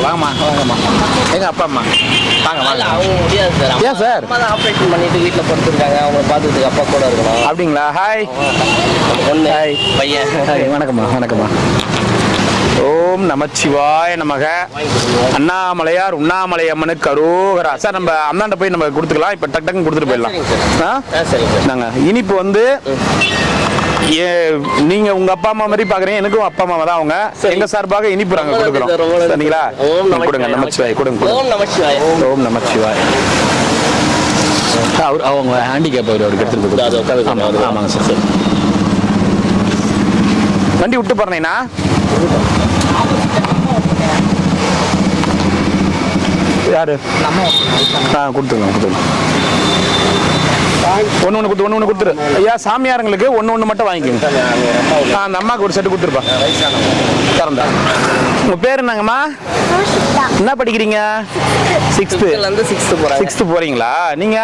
வாங்கம்மா வாங்கம்மா. எங்கள் அப்பா அம்மா வாங்க வாங்க. அவங்க முடியாது சார். ஏன் சார்? அம்மா தான் ஆப்ரேஷன் பண்ணிட்டு வீட்டில் படுத்துருக்காங்க. அவங்கள பார்த்துக்கிறதுக்கு அப்பா கூட இருக்கணும். அப்படிங்களா? ஹாய் பொண்ணு ஹாய் பையன். ஹாய். வணக்கம்மா வணக்கம்மா. ஓம் நமச்சிவாய நமக. அண்ணாமலையார் உண்ணாமலை அம்மனுக்கு அரோகரா. சார் நம்ம அந்தாண்ட போய் நம்ம கொடுத்துக்கலாம். இப்போ டக் டக்குன்னு கொடுத்துட்டு போயிடலாம். சரிங்க சார். நாங்கள் இனிப்பு வந்து நீங்க உங்க அப்பா அம்மா மாதிரி பாக்குறீங்க. எனக்கும் அப்பா அம்மா தான் அவங்க. எங்க சார்பாக இனிப்பு நாங்க கொடுக்குறோம். சரிங்களா? கொடுங்க. நமச்சிவாய் கொடுங்க. ஓம் நமச்சிவாய். ஓம் நமச்சிவாய். அவர் அவங்க ஹேண்டிகேப் அவருக்கு எடுத்துட்டு போய். ஆமாங்க சார். சரி வண்டி விட்டு போறேன்னா யாரு கொடுத்துருங்க. ஒன்று கொடுத்துரு. ஐயா சாமியாருங்களுக்கு ஒன்று மட்டும் வாங்கிக்கோங்க. அந்த அம்மாவுக்கு ஒரு செட்டு கொடுத்துருப்பா. திறந்தா. உங்க பேர் என்னங்கம்மா? என்ன படிக்கிறீங்க? 6th போறீங்களா? நீங்க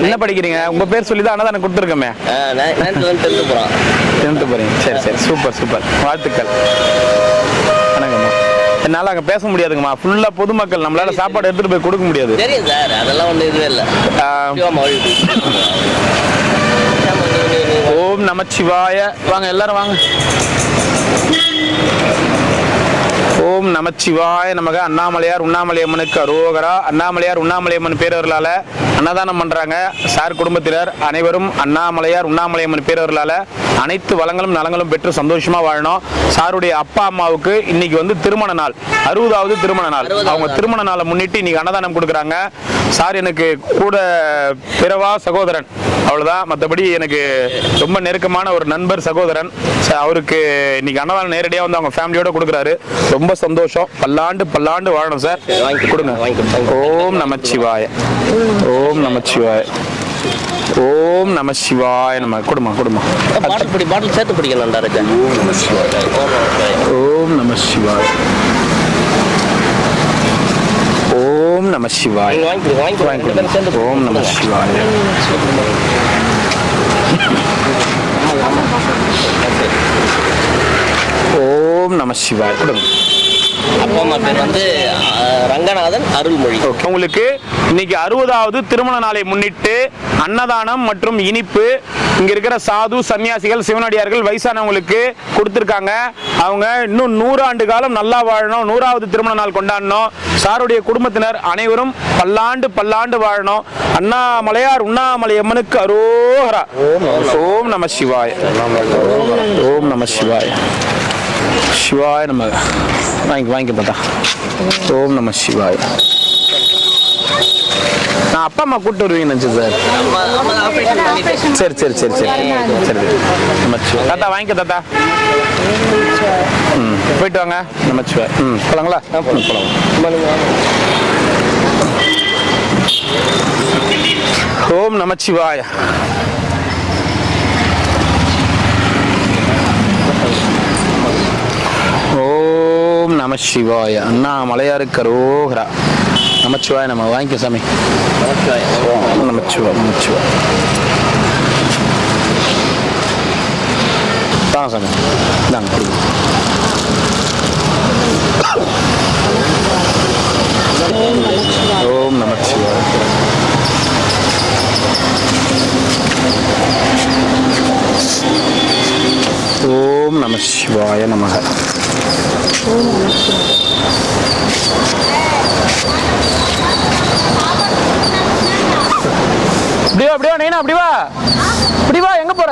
என்ன படிக்கிறீங்க? உங்க பேர் சொல்லி தான் அண்ணா கொடுத்துருக்கோமே. 10th போறீங்க. சரி சரி. சூப்பர் வாழ்த்துக்கள். வணக்கம்மா. என்னால் அங்கே பேச முடியாதுங்கம்மா. ஃபுல்லாக பொதுமக்கள், நம்மளால சாப்பாடு எடுத்துட்டு போய் கொடுக்க முடியாது. தெரியும் சார், அதெல்லாம் ஒன்றும் இதுவே இல்லை. ஓம் நமச்சிவாய. வாங்க எல்லாரும் வாங்க. ஓம் நமச்சிவாய நமக. அண்ணாமலையார் உண்ணாமலை அம்மனுக்கு அரோகரா. அண்ணாமலையார் உண்ணாமலை அம்மன் பேரவர்களால் அன்னதானம் பண்ணுறாங்க. சார் குடும்பத்தினர் அனைவரும் அண்ணாமலையார் உண்ணாமலை அம்மன் பேரவர்களால் அனைத்து வளங்களும் நலங்களும் பெற்று சந்தோஷமாக வாழணும். சாருடைய அப்பா அம்மாவுக்கு இன்னைக்கு வந்து திருமண நாள், 60வது திருமண நாள். அவங்க திருமண நாளை முன்னிட்டு இன்னைக்கு அன்னதானம் கொடுக்குறாங்க. சார் எனக்கு கூட பிறவா சகோதரன், அவ்வளோதான். மற்றபடி எனக்கு ரொம்ப நெருக்கமான ஒரு நண்பர், சகோதரன். அவருக்கு இன்னைக்கு அன்னதானம் நேரடியாக வந்து அவங்க ஃபேமிலியோட கொடுக்குறாரு. ரொம்ப சந்தோஷம். பல்லாண்டு வாழணும் சார். கொடுங்க. ஓம் நமச்சிவாய. ஓம் நமச்சிவாய. ஓம் நமசிவாய நம. கொடுமா பாட்டில் சேர்த்து பிடிக்கலாம்டா. ஓம் நமசிவாய. ஓம் நமசிவாய. ஓம் நமசிவாய. ஓம் நமசிவாய. கொடுங்க. அப்பா அம்மா பேர் வந்து ரங்கநாதன், அருள்மொழி. உங்களுக்கு இன்னைக்கு 60வது திருமண நாளை முன்னிட்டு அன்னதானம் மற்றும் இனிப்பு இங்க இருக்கிற சாது சன்னியாசிகள், சிவனடியார்கள், வயசானவங்களுக்கு கொடுத்துருக்காங்க. அவங்க இன்னும் 100 ஆண்டு காலம் நல்லா வாழணும், 100வது திருமண நாள் கொண்டாடணும். சாருடைய குடும்பத்தினர் அனைவரும் பல்லாண்டு வாழணும். அண்ணாமலையார் உண்ணாமலை அம்மனுக்கு அரோகரா. ஓம் நம சிவாய. ஓம் நம சிவாய. சிவாய நம. வாங்கி பார்த்தா. ஓம் நம சிவாய. நான் அப்பா அம்மா கூப்பிட்டு வருவீங்கன்னு நினச்சேன் சார். சரி. தாத்தா வாங்கிக்க தாத்தா. போயிட்டு வாங்க. நமச்சிவாய். போலாங்களா? போலாம். ஓம் நமச்சிவாய. ஓம் நம சிவாய. அண்ணாமலையாருக்கு அரோகரா. நமச்சிவாய நம்ம. வாங்கிக்க சாமி. நமச்சிவாய். தாங்க சாமி. தாங்க. ஓம் நமச்சிவாய. ஓம் நம சிவாய நமக. அப்படியே நைனா அப்படி வா. எங்க போற?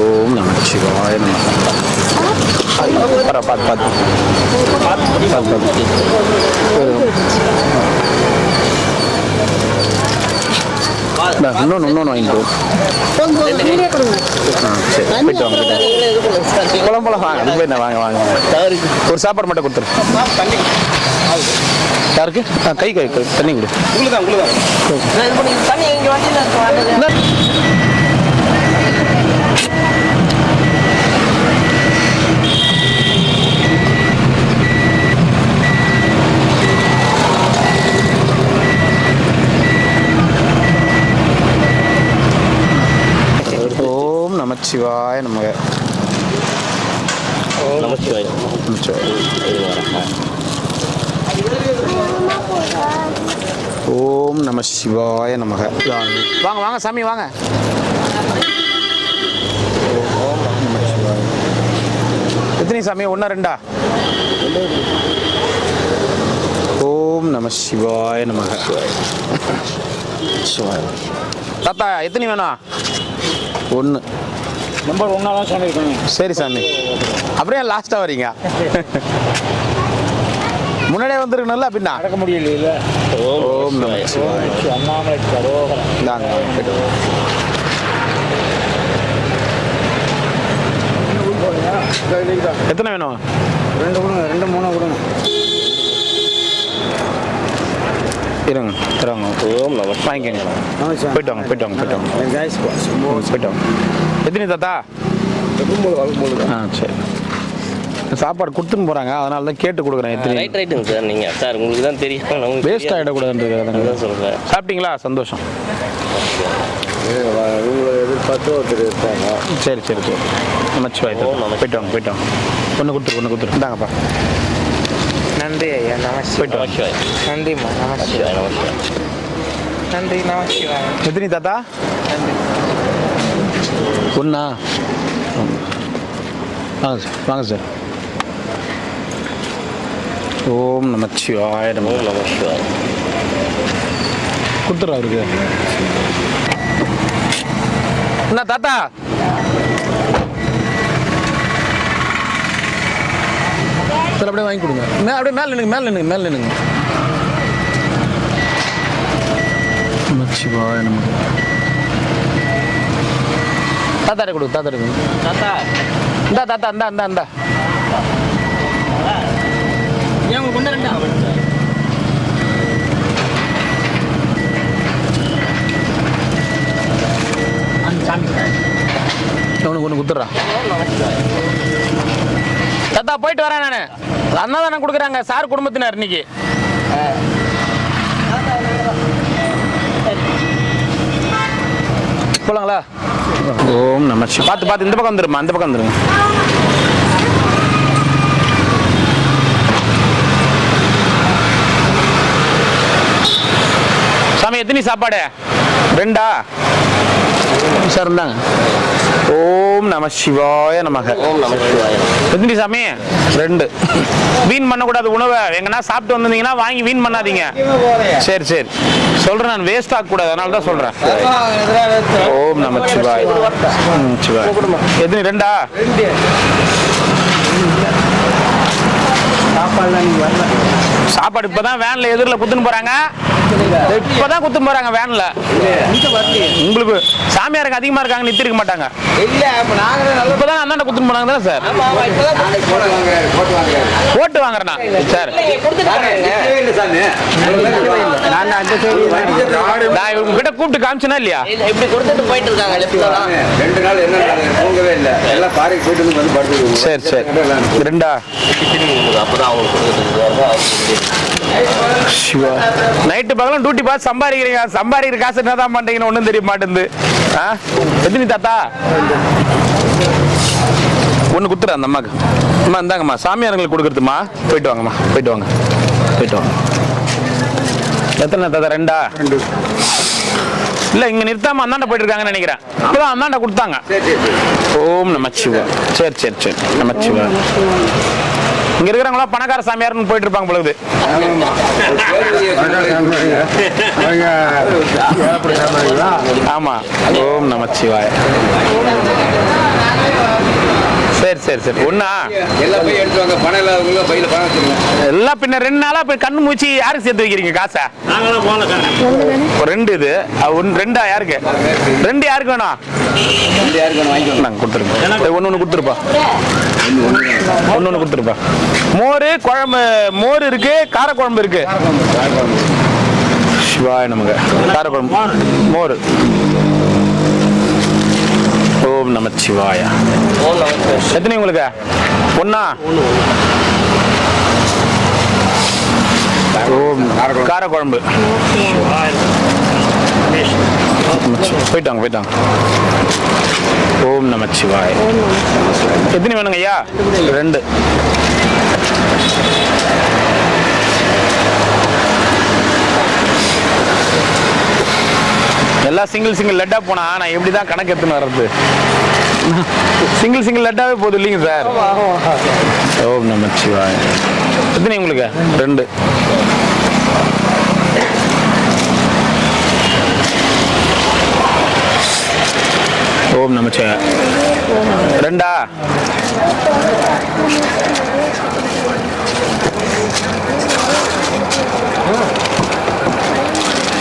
ஓம் நம சிவாய நமக. பார்த்து இன்னொன்று வாங்கிக்கோ. சரி போயிட்டு வாங்க. போலாம் வாங்க. ஒரு சாப்பாடு மட்டும் கொடுத்துரு. யாருக்கு? கை தண்ணி கொடு. நமச்சிவாய நமக. நமச்சிவாய். ஓம் நம சிவாய நமக. வாங்க வாங்க சாமி வாங்க. எத்தனை சாமி? ஒன்றா ரெண்டா? ஓம் நம சிவாய நமக. தாத்தா எத்தனை வேணும்? ஒன்று. நம்பர் 1 தான் சாமி இருக்கணும். சரி சாமி. அப்படியே லாஸ்ட்டாக வரீங்க? முன்னாடியே வந்துருக்கணும்ல அப்படின்னா நடக்க முடியல. ஓம் நம சிவாய. அண்ணாமலை அரோகரா. இந்தாங்க. எத்தனை வேணும்? 2 கொடுங்க, 2 3 கொடுங்க. இருங்க தருவாங்க. ஓம் நம வாங்கிக்கோங்க. போயிட்டு வாங்க போயிட்டு வாங்க போயிட்டு வாங்க போயிட்டு வாங்க. எத்தனை தாத்தா? ஆ சரி. சாப்பாடு கொடுத்துன்னு போகிறாங்க, அதனால தான் கேட்டு கொடுக்குறேன். எத்தனை? ரைட்டுங்க சார். நீங்கள் சார் உங்களுக்கு தான் தெரியும். நமக்கு வேஸ்ட் ஆகிடக்கூடாதுன்றது தான் சொல்கிறேன். சாப்பிட்டீங்களா? சந்தோஷம். எதிர்பார்த்து ஒருத்தர் இருப்பாங்க. சரி சரி சரி. நமச்சிவாய். போயிட்டு வாங்க போயிட்டு வாங்க. ஒன்று கொடுத்துரு இந்தாங்கப்பா. நன்றி ஐயா. போயிட்டு வாங்க. நமச்சிவாய். நன்றிம்மா. நமச்சிவாய். நமச்சிவாய். நன்றி. நமச்சிவாய். எத்தனை தாத்தா? ஒன்றா? வாங்க சார் வாங்க சார். ஓம் நமச்சிவாய நம. ஓம் நமச்சிவாய். கொடுத்துட்றா அவருக்கு. என்ன தாத்தா? சார் அப்படியே வாங்கி கொடுங்க. அப்படியே மேலே நின்னுங்க. நமச்சிவாய நம. தாத்தாரை கொடு. தாத்தா இந்தா தாத்தா இந்தா. ஏன் உங்களுக்கு கொண்டு ரெண்டா? ஒன்று கொடுத்துட்றான். தாத்தா போயிட்டு வரேன் நான். அண்ணாதானே கொடுக்குறாங்க சார் குடும்பத்தினர் இன்னைக்கு. போலாங்களா? ஓம் நம சிவாய. பார்த்து இந்த பக்கம் வந்துருமா? அந்த பக்கம் வந்துருங்க. சாமி எத்தனை சாப்பாடு? 2ஆ? சார் இருந்தாங்க. ஓம் நம சிவாய நமக. ஓம் நமச்சிவாய். எத்தனை சாமி? 2. வீண் பண்ணக்கூடாது உணவை. எங்கன்னா சாப்பிட்டு வந்திருந்தீங்கன்னா வாங்கி வீண் பண்ணாதீங்க. சரி சொல்றேன். நான் வேஸ்ட் ஆகக்கூடாது, அதனால தான் சொல்றேன். ஓம் நம சிவாய. சிவாய். எத்தனை? 2ஆ? சாப்பாடு இப்பதான் வேன்ல எதிரில் குத்துன்னு போறாங்க. இப்பதான் குத்துன்னு போறாங்க வேன்ல. உங்களுக்கு சாமியாருக்கு அதிகமா இருக்காங்க, நிறுத்தி இருக்க மாட்டாங்க. இப்பதான் அண்ணாண்ட குத்துன்னு போனாங்க தானே சார்? போட்டு வாங்குறேண்ணா சார். நான் இவங்க கிட்ட கூப்பிட்டு காமிச்சனா இல்லையா? இப்படி கொடுத்துட்டு போயிட்டு இருக்காங்க. லெஃப்ட்ல தான் 2 நாள் என்ன தூங்கவே இல்லை. எல்லாம் பாறைக்கு போயிட்டு வந்து படுத்து. சரி 2ஆ? அப்பதான் அவங்களுக்கு கொடுத்துட்டு சிவா. நைட்டு பகலும் டியூட்டி பார்த்து சம்பாதிக்கிறீங்க. சம்பாதிக்கிற காசு என்னதான் பண்றீங்கன்னு ஒன்றும் தெரிய மாட்டேங்குது. எத்தனை தாத்தா? 1 குத்துறேன் அந்த அம்மாக்கு. அம்மா இந்தாங்கம்மா, சாமியாரங்களுக்கு கொடுக்குறதுமா. போயிட்டு வாங்கம்மா. போயிட்டு வாங்க. எத்தனை தாத்தா? 2ஆ? இல்லை, இங்கே நிறுத்தாம அந்தாண்ட போயிட்டு இருக்காங்கன்னு நினைக்கிறேன். இப்போதான் அந்தாண்ட கொடுத்தாங்க. ஓம் நமச்சிவாய. சரி நமச்சிவாய. இங்க இருக்கிறவங்களா பணக்கார சாமியார்னு போயிட்டு இருப்பாங்க பொழுது. ஆமா. ஓம் நமச்சிவாய. சரி ஒண்ணா? எல்லாம் போய் எடுத்துவாங்க. பணம் இல்லாதவங்க பையில பணம் வச்சுருங்க. எல்லாம் பின்ன 2 நாளா போய் கண்ணு மூச்சு யாருக்கு சேர்த்து வைக்கிறீங்க காசை? 2 இது 2ஆ? யாருக்கு 2? யாருக்கு வேணும்? நாங்கள் கொடுத்துருப்போம். ஒன்று கொடுத்துருப்பா. ஒன்று கொடுத்துருப்பா. மோர் குழம்பு. மோர் இருக்கு, காரக்குழம்பு இருக்கு. சிவாய நமக்கு. காரக்குழம்பு மோர். ஓம் நமச்சிவாய. எத்தனை உங்களுக்கு? 1ஆ? ஓம் காரக்குழம்பு. போயிட்டாங்க. ஓம் நமச்சிவாய. எத்தனை வேணுங்க ஐயா? 2. எல்லாம் சிங்கிள் லெட்டா போனா நான் எப்படி தான் கணக்கு எடுத்துன்னு வர்றது? சிங்கிள் லெட்டாவே போதும் இல்லைங்க சார். ஓம் நமச்சிவாய. எத்தனை உங்களுக்கு? 2. ஓம் நமச்சிவாய. 2.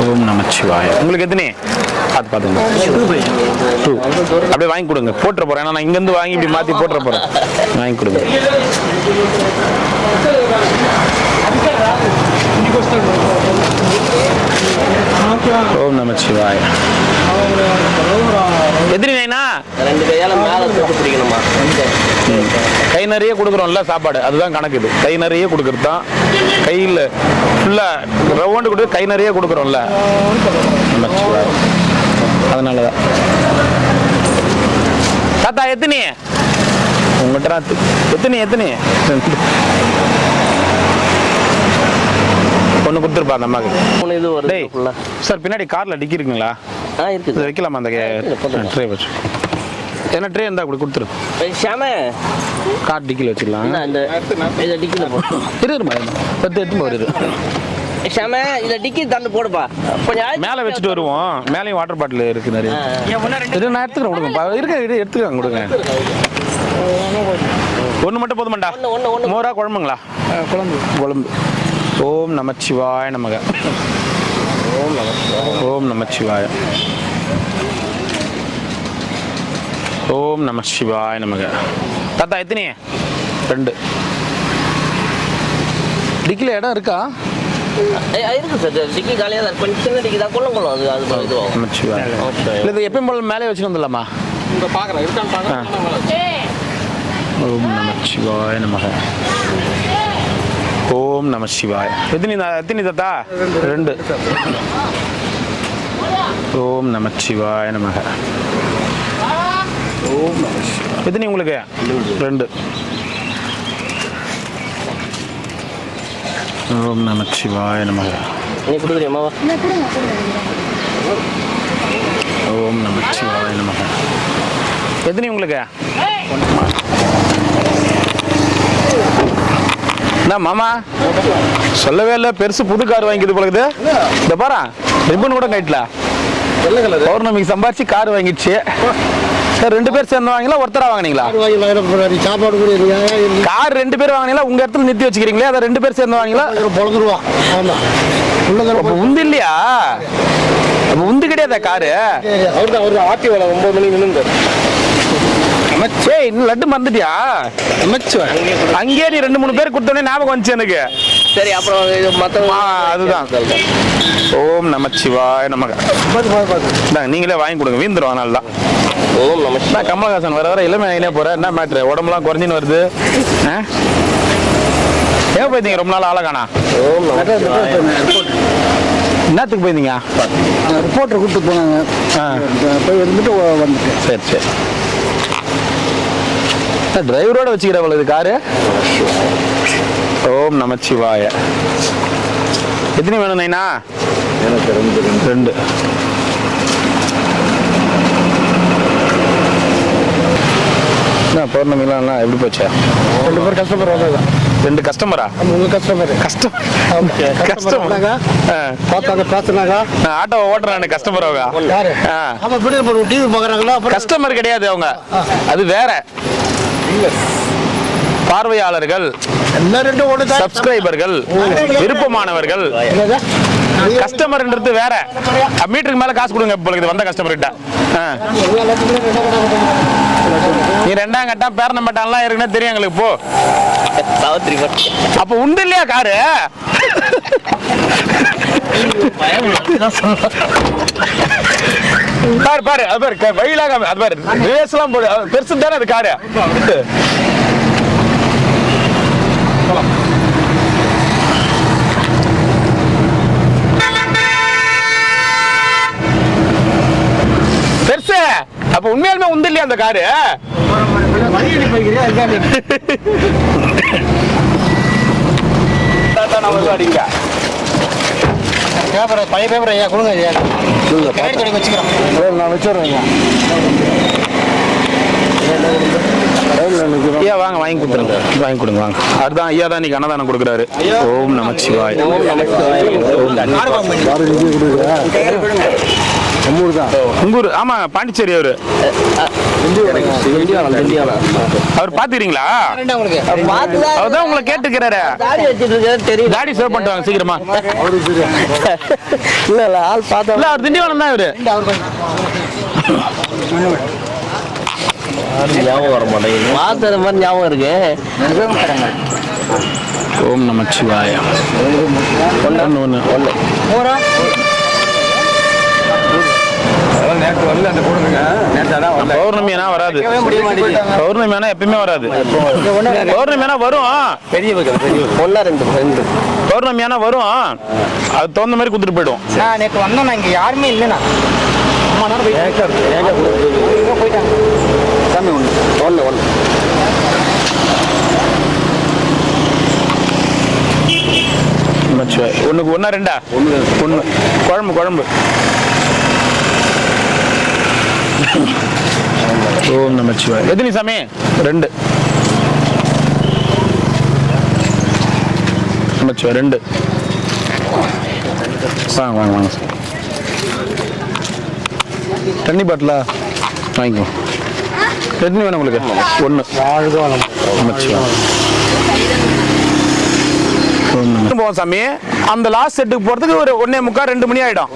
ஓம் நமச்சிவாய. உங்களுக்கு எத்தனை? பார்த்துங்க. 2. அப்படியே வாங்கி கொடுங்க. போட்டுற போறேன். ஏன்னா நான் இங்கேருந்து வாங்கி இப்படி மாற்றி போட்டுற போறேன். வாங்கி கொடுங்க. ஓம் நமச்சிவாய. எத்தனை வேணா? 2 கையால மேல தொட்டு பிடிக்கணுமா? கை நிறைய கொடுக்குறோம்ல சாப்பாடு, அதுதான் கணக்கு. இது கை நிறைய கொடுக்குறது தான். கையில் ஃபுல்லாக ரவுண்டு கொடுத்து கை நிறைய கொடுக்குறோம்ல, அதனால தான். தாத்தா எத்தனை உங்கள்கிட்ட? எத்தனை ஒன்று கொடுத்துருப்பா அந்த அம்மாவுக்கு. இது ஒரு டேய் சார், பின்னாடி காரில் டிக்கி இருக்குங்களா? இருக்குது. வைக்கலாமா அந்த ட்ரே வச்சு? என்ன ட்ரே இருந்தால் அப்படி கொடுத்துரு. ஷாமே கார் டிக்கியில் வச்சுக்கலாம். இதை டிக்கியில் போடு. இருமா 10 எடுத்து போடுது. ஷாமே இதை டிக்கி தந்து போடுப்பா. கொஞ்சம் மேலே வச்சுட்டு வருவோம். மேலேயும் வாட்டர் பாட்டில் இருக்கு நிறைய. நான் எடுத்துக்கிறேன். கொடுங்க எடுத்துக்கலாம். கொடுங்க. ஒன்று மட்டும் போதுமாண்டா? மோரா குழம்புங்களா? குழம்பு. ஓம் நமச்சிவாய நமக. ஓம் நமச்சிவாய. ஓம் நமசிவாய நமக. தாத்தா எத்தனை? 2. டிக்கில இடம் இருக்கா? இருக்கு சார். டிக்கி காலியாக தான். கொஞ்சம் சின்ன டிக்கி தான். கொள்ளும் அது இதுவாகும். நமச்சிவாய. இல்லை இது எப்பயும் போல மேலே வச்சுட்டு வந்துடலாமா? ஓம் நமச்சிவாய நமக. ஓம் நமசிவாய. எத்தனை தாத்தா? 2. ஓம் நமச்சிவாய நமக. ஓம் நமசிவாய. எத்தனை உங்களுக்கு? 2. ஓம் நமச்சிவாய நமக. நீ கொடுக்குறியம்மா? ஓம் நமச்சிவாய நமக. எத்தனை உங்களுக்கு? என்ன மாமா சொல்லவே இல்லை, பெருசு புது கார் வாங்கிது போல இருக்குது. இந்த பாரு ரிப்பன் கூட கட்டல. பௌர்ணமிக்கு சம்பாரிச்சு கார் வாங்கிடுச்சு. சார் 2 பேர் சேர்ந்து வாங்கிங்களா ஒருத்தரா வாங்கினீங்களா? சாப்பாடு கூட கார் 2 பேர் வாங்கினீங்களா? உங்க இடத்துல நிறுத்தி வச்சுக்கிறீங்களே, அதை 2 பேர் சேர்ந்து வாங்கிங்களா? பொழுதுருவா. அப்ப உந்து இல்லையா? அப்ப உந்து கிடையாதா காரு? அவரு ஆட்டி வேலை 9 மணி நின்று இன்னும் லட்டு மறந்துட்டியா? அங்கேயே நீ 2-3 பேர் கொடுத்தோடனே ஞாபகம் வந்துச்சு எனக்கு. சரி, அப்புறம் மற்ற அதுதான். ஓம் நமச்சிவாய நமக. நீங்களே வாங்கி கொடுங்க, வீந்துரும். அதனால தான். ஓம் நமச்சிவாய. கமலஹாசன் வர இளமை ஆகினே போற. என்ன மேட்ரு? உடம்புலாம் குறைஞ்சின்னு வருது. ஏன் போயிருந்தீங்க ரொம்ப நாள் ஆளகானா? ஓம் நமச்சிவாய. என்னத்துக்கு போயிருந்தீங்க? ரிப்போர்ட்டர் கூப்பிட்டு போனாங்க. போய் வந்துட்டு வந்துட்டேன். சரி சரி. டிரைவரோட வச்சுக்கிறவள இது காரு. ஓம் நமச்சிவாய. எத்தனை வேணும் நைனா? எனக்கு 2. என்ன பௌர்ணமிலாம் எப்படி போச்சா? 2 பேர் கஸ்டமர் வந்தாங்க. 2 கஸ்டமரா? உங்களுக்கு கஸ்டமர் கஸ்டமர் பார்த்தாங்க, பேசுனாங்க. ஆட்டோ ஓட்டுறானு கஸ்டமர் அவங்க. யாரு? ஆமா, வீடியோ டிவி பார்க்குறாங்களா? கஸ்டமர் கிடையாது அவங்க, அது வேற. பார்வையாளர்கள், சப்ஸ்கிரைபர்கள், விருப்பமானவர்கள். கஸ்டமர்ன்றது வேற. மீட்டருக்கு மேல காசு கொடுங்க உங்களுக்கு வந்த கஸ்டமர் கிட்ட. நீ 2ஆம் கட்டம் பேரணம்பட்டான்லாம் இருக்குன்னு தெரியும் எங்களுக்கு. போ. அப்ப உண்டு இல்லையா காரு? பாரு பாரு, அது பாரு வழியிலாக, அது பாரு ரேஸ் எல்லாம் போடு. பெருசு தானே அது காரு. பெருசு அப்ப உண்மையாலுமே உந்து இல்லையா அந்த காரு? அடிங்க பேப்பர் பழைய பேப்பர் ஐயா கொடுங்க ஐயா. வச்சுக்கிறோம், நான் வச்சுடுறேங்க. ஐயா வாங்க வாங்கி கொடுத்துருங்க, வாங்கி கொடுங்க வாங்க. அதுதான் ஐயா தான் இன்னைக்கு அன்னதானம் கொடுக்குறாரு. ஓம் நமச்சிவாய். உங்கூர்? ஆமா பாண்டிச்சேரி. அவரு அவர் பாத்துக்கிறீங்களா? அவர்தான் உங்களை கேட்டுக்கிறாரு. தாடி சேவ் பண்ணிட்டு வாங்க சீக்கிரமா. இல்ல ஆள் பார்த்தா இல்ல அவர் திண்டிவனம் தான் இவரு. ஞாபகம் வர மாட்டேங்குது. பார்த்தது மாதிரி ஞாபகம் இருக்கு. ஓம் நமச்சிவாய. நேற்று வரல அந்த கொடுங்க. நேற்றாதான் வரல. பௌர்ணமினா வராது. பௌர்ணமினா எப்பயுமே வராது. பௌர்ணமினா வரும். பெரிய ஒன்னா ரெண்டு பௌர்ணமியான வரும். அது தகுந்த மாதிரி கொடுத்துட்டு போயிடும். நேற்று வந்தோம், நான் இங்கே யாருமே இல்லைண்ணா. அம்மா நேரம் போயிட்டாங்க. சாமி ஒன்று ஒண்ணுக்கு ஒன்னா ரெண்டா? ஒண்ணு. குழம்பு. ஓம் நமச்சிவாய். எத்தனை சாமி? 2. நமச்சிவாய் 2. வாங்க. தண்ணி பாட்டிலா வாங்கிக்கோ. எத்தனை வேணும் உங்களுக்கு? 1. நமச்சிவாய். போவோம் சாமி. அந்த லாஸ்ட் செட்டுக்கு போறதுக்கு ஒரு 1:45 2 மணி ஆயிடும்.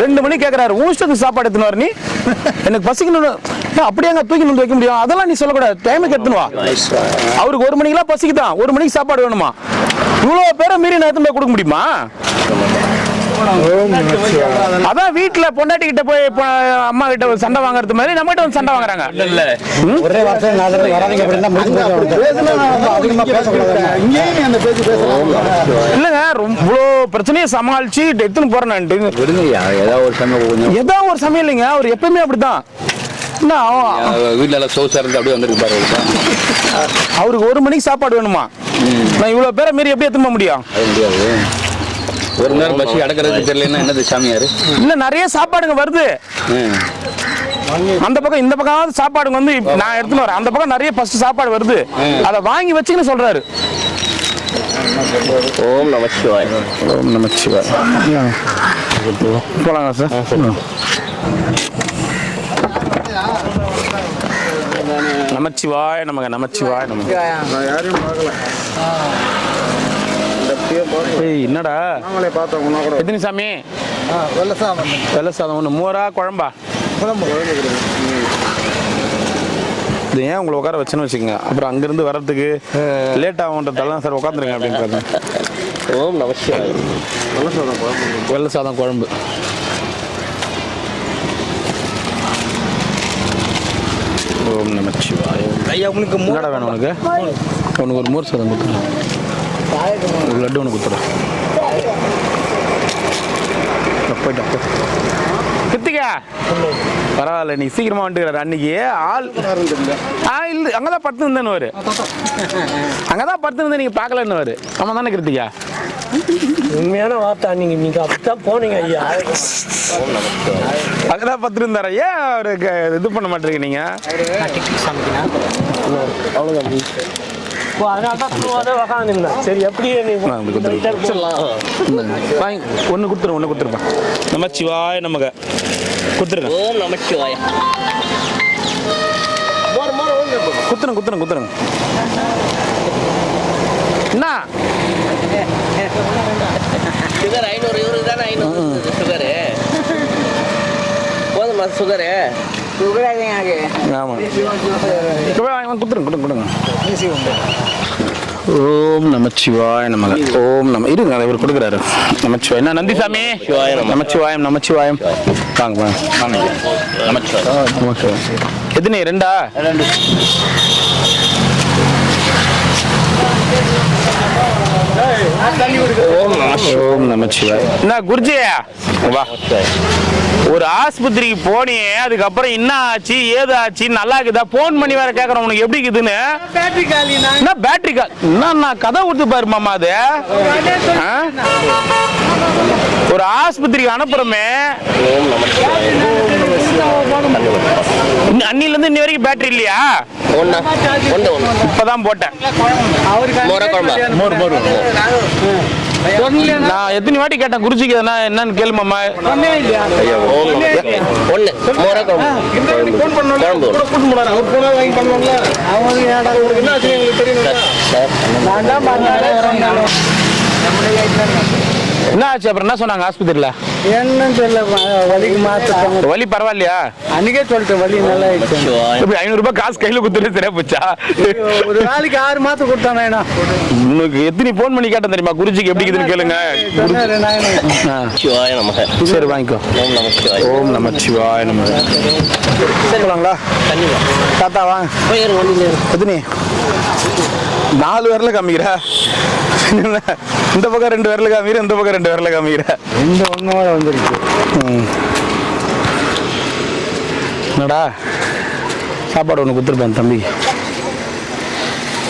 2 மணி கேக்குறாரு, ஊஷ்டத்துக்கு சாப்பாடு எடுத்துன்னு வர நீ, எனக்கு பசிக்கணும். அப்படியே அங்க தூக்கி வந்து வைக்க முடியும்? அதெல்லாம் நீ சொல்லக்கூடாது, டைமுக்கு எடுத்துன்னு வா. அவருக்கு 1 மணிக்கெல்லாம் பசிக்குதான், 1 மணிக்கு சாப்பாடு வேணுமா? இவ்வளவு பேரை மீறி நான் எடுத்துன்னு போய் கொடுக்க முடியுமா? அதான் வீட்டுல பொண்டாட்டி கிட்ட போய் அம்மா கிட்ட சண்டை வாங்குறது மாதிரி நம்ம கிட்ட வந்து சண்டை வாங்குறாங்க. ஒரே வார்த்தை இல்லங்க, இவ்வளோ பிரச்சனையை சமாளிச்சு எடுத்துன்னு போறேன்ட்டு ஏதோ ஒரு சமயம் இல்லைங்க. அவர் எப்பயுமே அப்படிதான். வீட்டுல எல்லாம் சோசா இருந்து அப்படியே வந்துருக்கு பாரு. அவருக்கு 1 மணிக்கு சாப்பாடு வேணுமா? நான் இவ்வளவு பேரை மீறி எப்படி எடுத்துன்னு போக முடியும்? அது முடியாது. ஒரு நேரம் பசி அடக்கிறது தெரியலன்னா என்னது சாமியாரு? இல்ல, நிறைய சாப்பாடுங்க வருது. அந்த பக்கம் இந்த பக்கம் சாப்பாடுங்க வந்து நான் எடுத்துன்னு வரேன். அந்த பக்கம் நிறைய ஃபர்ஸ்ட் சாப்பாடு வருது, அதை வாங்கி வச்சுன்னு சொல்றாரு. ஓம் நமச்சிவாய். ஓம் நமச்சிவாய். போலாங்க சார். நமச்சிவாய் நமக. நமச்சிவாய் நமக. யாரையும் பார்க்கல. என்னடா எத்தனை சாமி? வெள்ளை சாதம் 1. மோரா குழம்பா? குழம்பு. இது ஏன் உங்களை உட்கார வச்சுன்னு வச்சுக்கோங்க, அப்புறம் அங்கிருந்து வர்றதுக்கு லேட் ஆகுன்றதெல்லாம் சார் உட்காந்துருங்க அப்படின்றது. ஓம் நமச்சிவாய். வெள்ளை சாதம் குழம்பு. ஓம் நமச்சிவாய். ஐயா உங்களுக்கு என்னடா வேணும் உனக்கு? உனக்கு ஒரு மோர் சாதம் கொடுத்துருங்க. ஒரு லட்டு ஒன்று கொடுத்துறேன். போயிட்டோம். கிருத்திகா பரவாயில்ல, நீ சீக்கிரமா வந்துக்கிறாரு. அன்னைக்கு ஆள் இல்லை, அங்கதான் படுத்து இருந்தேன்னு. அங்கதான் படுத்து இருந்தேன், நீங்க பாக்கலன்னு. ஆமா தானே கிருத்திகா? உண்மையான வார்த்தை. நீங்க அப்படித்தான் போனீங்க ஐயா. அங்கதான் படுத்து இருந்தாரா? ஏன் அவருக்கு இது பண்ண மாட்டீங்க நீங்க? சரி, அப்படியே ஒன்று கொடுத்துருப்பா. நமச்சிவாய் நமக கொடுத்துருங்க. ஓம் நமச்சிவாய். குத்துருங்க. என்ன சுகர் 500 இவருக்கு தானே 500 சுகரு. போதுமா சுகரு? ஆமாம், கொடுத்துருங்க. ஓம் நமச்சிவாய் நமக. ஓம் நம. இருங்க, இவர் கொடுக்குறாரு. நமச்சிவாய். என்ன நந்திசாமி? நமச்சிவாயம். வாங்க. நமச்சிவாய். எத்தனை? 2? ஓம் நமச்சிவாய. என்ன குருஜி வா, ஒரு ஆஸ்பத்திரிக்கு போனியே, அதுக்கப்புறம் என்ன ஆச்சு ஏது ஆச்சு நல்லா இருக்குதா போன் பண்ணி வேற கேக்குறேன் உனக்கு எப்படி இருக்குதுன்னு. என்ன பேட்டரி என்ன கதை கொடுத்து பாரு மாமா அது. ஒரு ஆஸ்பத்திரிக்கு அனுப்புறமே, அன்னில இருந்து இன்னி வரைக்கும் பேட்டரி இல்லையா? இப்பதான் போட்டேன். நான் எத்தனை வாட்டி கேட்டேன் குருஜிக்கு என்னன்னு கேளு மாமா. என்ன ஆச்சு அப்புறம் என்ன சொன்னாங்க ஆஸ்பத்திரியில? என்னன்னு தெரியல, வலிக்கு மாத்திட்டாங்க. வலி பரவாயில்லையா? அன்னைக்கே சொல்லிட்டேன் வலி நல்லா ஆயிடுச்சு. இப்படி 500 ரூபாய் காசு கையில குத்துட்டு சரியா போச்சா? ஒரு நாளைக்கு 6 மாத்து கொடுத்தானே. உனக்கு எத்தனை போன் பண்ணி கேட்டேன் தெரியுமா குருஜிக்கு எப்படி இருக்குதுன்னு கேளுங்க. சரி வாங்கிக்கோ. ஓம் நமச்சிவாய நமக. போலாங்களா? தாத்தா வாங்க. எத்தனை 4 விரல காமிக்கிற? இந்த பக்கம் 2 விரல காமிக்கிற, இந்த பக்கம் 2 விரல காமிக்கிற. இந்த ஒன்னோட வந்துருச்சு. என்னடா சாப்பாடு ஒன்று கொடுத்துருப்பேன் தம்பி.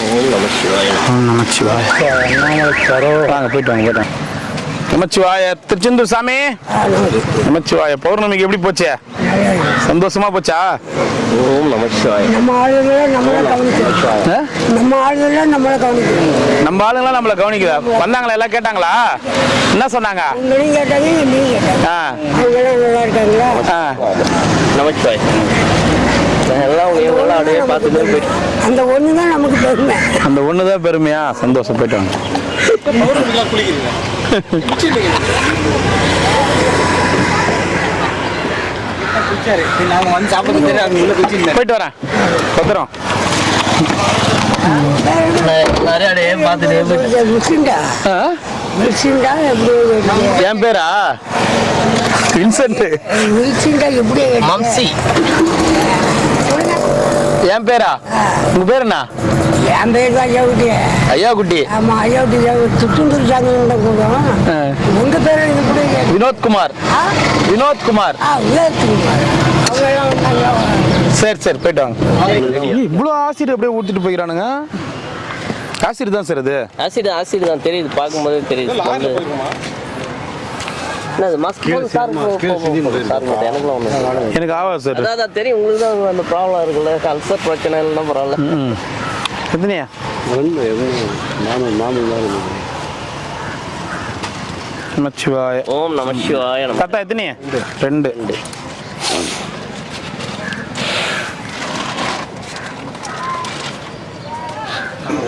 ஓம் நமச்சிவாய. வாங்க போயிட்டு வாங்க. நமச்சிவாய. திருச்செந்தூர் சாமி நமச்சிவாய. பௌர்ணமிக்கு எப்படி போச்சு? சந்தோஷமா போச்சா? ஓம் நமச்சிவாய. நம்ம ஆளுங்களாம் நம்மளை கவனிக்குதா? வந்தாங்களா எல்லாம் கேட்டாங்களா? என்ன சொன்னாங்க? கேட்டாங்க, அவங்களாம் நல்லா இருக்காங்களா? நமச்சிவாய். எல்லாம் அப்படியே பார்த்துட்டு அந்த ஒண்ணுதான் நமக்கு பெருமை. அந்த ஒண்ணுதான் பெருமையா? சந்தோஷம். போயிட்டு வாங்க. போயிட்டு வரேன். பத்திரம். என் பேரா வின்சென்ட். மம்சி. என் பேரா? உங்க பேர் என்ன? என் பேர் தான் ஐயாவுட்டி. ஐயாக்குட்டி. ஆமா, ஐயாவுட்டி. திருச்செந்தூர் சாமி கூடுவோம். உங்க பேர் எப்படி? வினோத்குமார். வினோத்குமார். அவங்கெல்லாம் வந்தாங்க. சரி சரி போயிட்டு வாங்க. இவ்வளோ ஆசிட் அப்படியே ஊற்றிட்டு போயிடறானுங்க. ஆசிட் தான் சார் இது. ஆசிட் தான் தெரியுது, பார்க்கும்போதே தெரியுது. எனக்கு ஆகாது சார். அதான் தெரியும் உங்களுக்கு தான் அந்த ப்ராப்ளம் இருக்குல்ல, அல்சர் பிரச்சனை இல்லைன்னா பரவாயில்ல. எத்தனையா? நமச்சிவாய. ஓம் நமச்சிவாய. தாத்தா எத்தனையா? 2.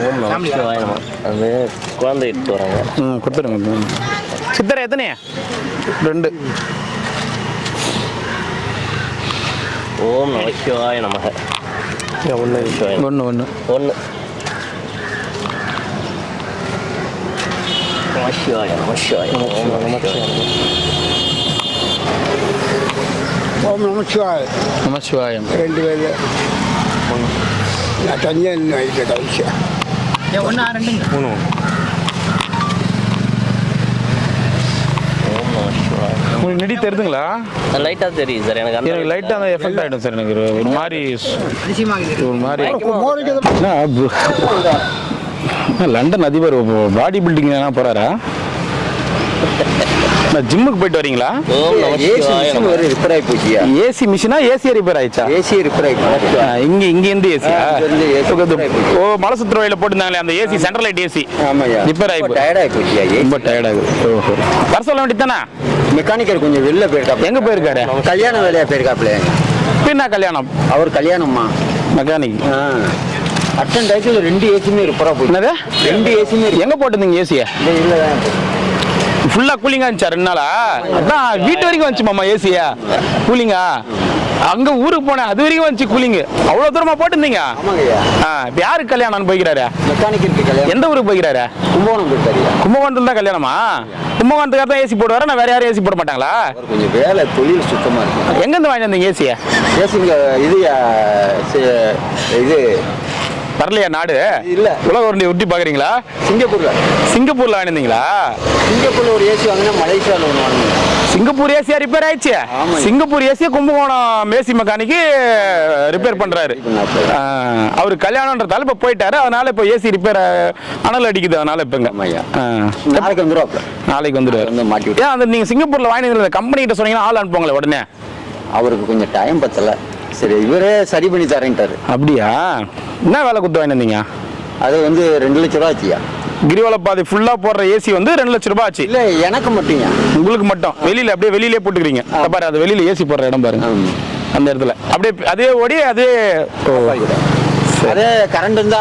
ஓம் நமச்சிவாய. அது குழந்தை எடுத்து வராங்க. கொடுத்துருங்க. சித்தரை எத்தனையா? 2. ஓம் நமச்சிவாய நமக. ஒன்று. நமச்சிவாய. நமச்சிவாய. ஓம் நமச்சிவாய. நமச்சிவாயம். 2 பேர். நான் தனியாக இன்னும் வைக்கிறேன். ஒன்று 2 3. உங்களுக்கு நெடி தெரியுதுங்களா? லைட்டாக தெரியுது சார். எனக்கு லைட்டாக தான் எஃபெக்ட் ஆகிடும் சார். எனக்கு ஒரு மாதிரி லண்டன் அதிபர் பாடி பில்டிங் போறாரா? ஜிம்முக்கு போயிட்டு வரீங்களா? ஏசி மிஷினா? ஏசி ரிப்பேர் ஆயிடுச்சா? இங்க இருந்து ஏசியா? ஓ, மலை சுத்துற வழியில போட்டுருந்தாங்களே அந்த AC, central light AC repair ஆயிடுச்சு. ரொம்ப டயர்ட் ஆகுது. வர சொல்ல வேண்டியதானே? மெக்கானிக்கல் கொஞ்சம் வெளில போயிருக்காப்ல. எங்க போயிருக்காரு? கல்யாண வேலையா போயிருக்காப்ல. என்ன கல்யாணம்? அவர் கல்யாணம்மா. மெக்கானிக். அட்டன் டைத்துல 2 ஏசியுமே ரிப்பேரா போயிடுச்சு. 2 ஏசியுமே எங்க போட்டுருந்தீங்க ஏசிய? ஃபுல்லா கூலிங்கா இருந்துச்சா 2 நாளா? அதான் வீட்டு வரைக்கும் வந்துச்சு மாமா ஏசியா கூலிங்கா. அங்க ஊருக்கு போனேன், அது வரைக்கும் வந்துச்சு கூலிங். அவ்வளவு தூரமா போட்டுருந்தீங்க? இப்ப யாருக்கு கல்யாணம் போய்க்கிறாரு? மெக்கானிக்கு கல்யாணம். எந்த ஊருக்கு போய்க்கிறாரு? கும்பகோணம் போயிட்டாரு. கும்பகோணத்துல தான் கல்யாணமா? கும்பகோணத்துக்காக தான் ஏசி போடுவாரா? நான் வேற யாரும் ஏசி போட மாட்டாங்களா? கொஞ்சம் வேலை தொழில் சுத்தமா இருக்கு. எங்க இருந்து வாங்கி வந்தீங்க ஏசிய? ஏசிங்க இது வரலையா நாடு? இல்ல. உலக உருண்டை ஒட்டி பாக்குறீங்களா? சிங்கப்பூர்ல வாங்கினீங்களா? சிங்கப்பூர்ல ஒரு ஏசி வாங்கினா மலேசியாவில் ஒன்று வாங்கினேன். சிங்கப்பூர் ஏசியா ரிப்பேர் ஆயிடுச்சு? சிங்கப்பூர் ஏசியா கும்பகோணம் மேசி மெக்கானிக்கு ரிப்பேர் பண்றாரு. அவரு கல்யாணம்ன்றதால இப்ப போயிட்டாரு. அதனால இப்ப ஏசி ரிப்பேர் அனல் அடிக்குது. அதனால இப்பங்க நாளைக்கு வந்துருவாப்ல. நாளைக்கு வந்துருவாரு. வந்து மாட்டி விட்டு. ஏன் அந்த நீங்க சிங்கப்பூர்ல வாங்கினீங்க கம்பெனி கிட்ட சொன்னீங்கன்னா ஆள் அனுப்புவாங்களே உடனே? அவருக்கு கொஞ்சம் டைம் பத்தல. சரி இவரே சரி பண்ணி தரேன்ட்டாரு. அப்படியா? என்ன வேலை கொடுத்து வாங்கினீங்க? அது வந்து 2 லட்ச ரூபா ஆச்சியா. கிரிவல பாதை ஃபுல்லா போடுற ஏசி வந்து 2 லட்சம் ரூபாய் ஆச்சு. இல்ல எனக்கு மட்டும். உங்களுக்கு மட்டும்? வெளியில அப்படியே வெளியிலே போட்டுக்கிறீங்க பாரு. அது வெளியில ஏசி போடுற இடம் பாருங்க. அந்த இடத்துல அப்படியே அதே ஓடி அதே கரண்ட் இருந்தா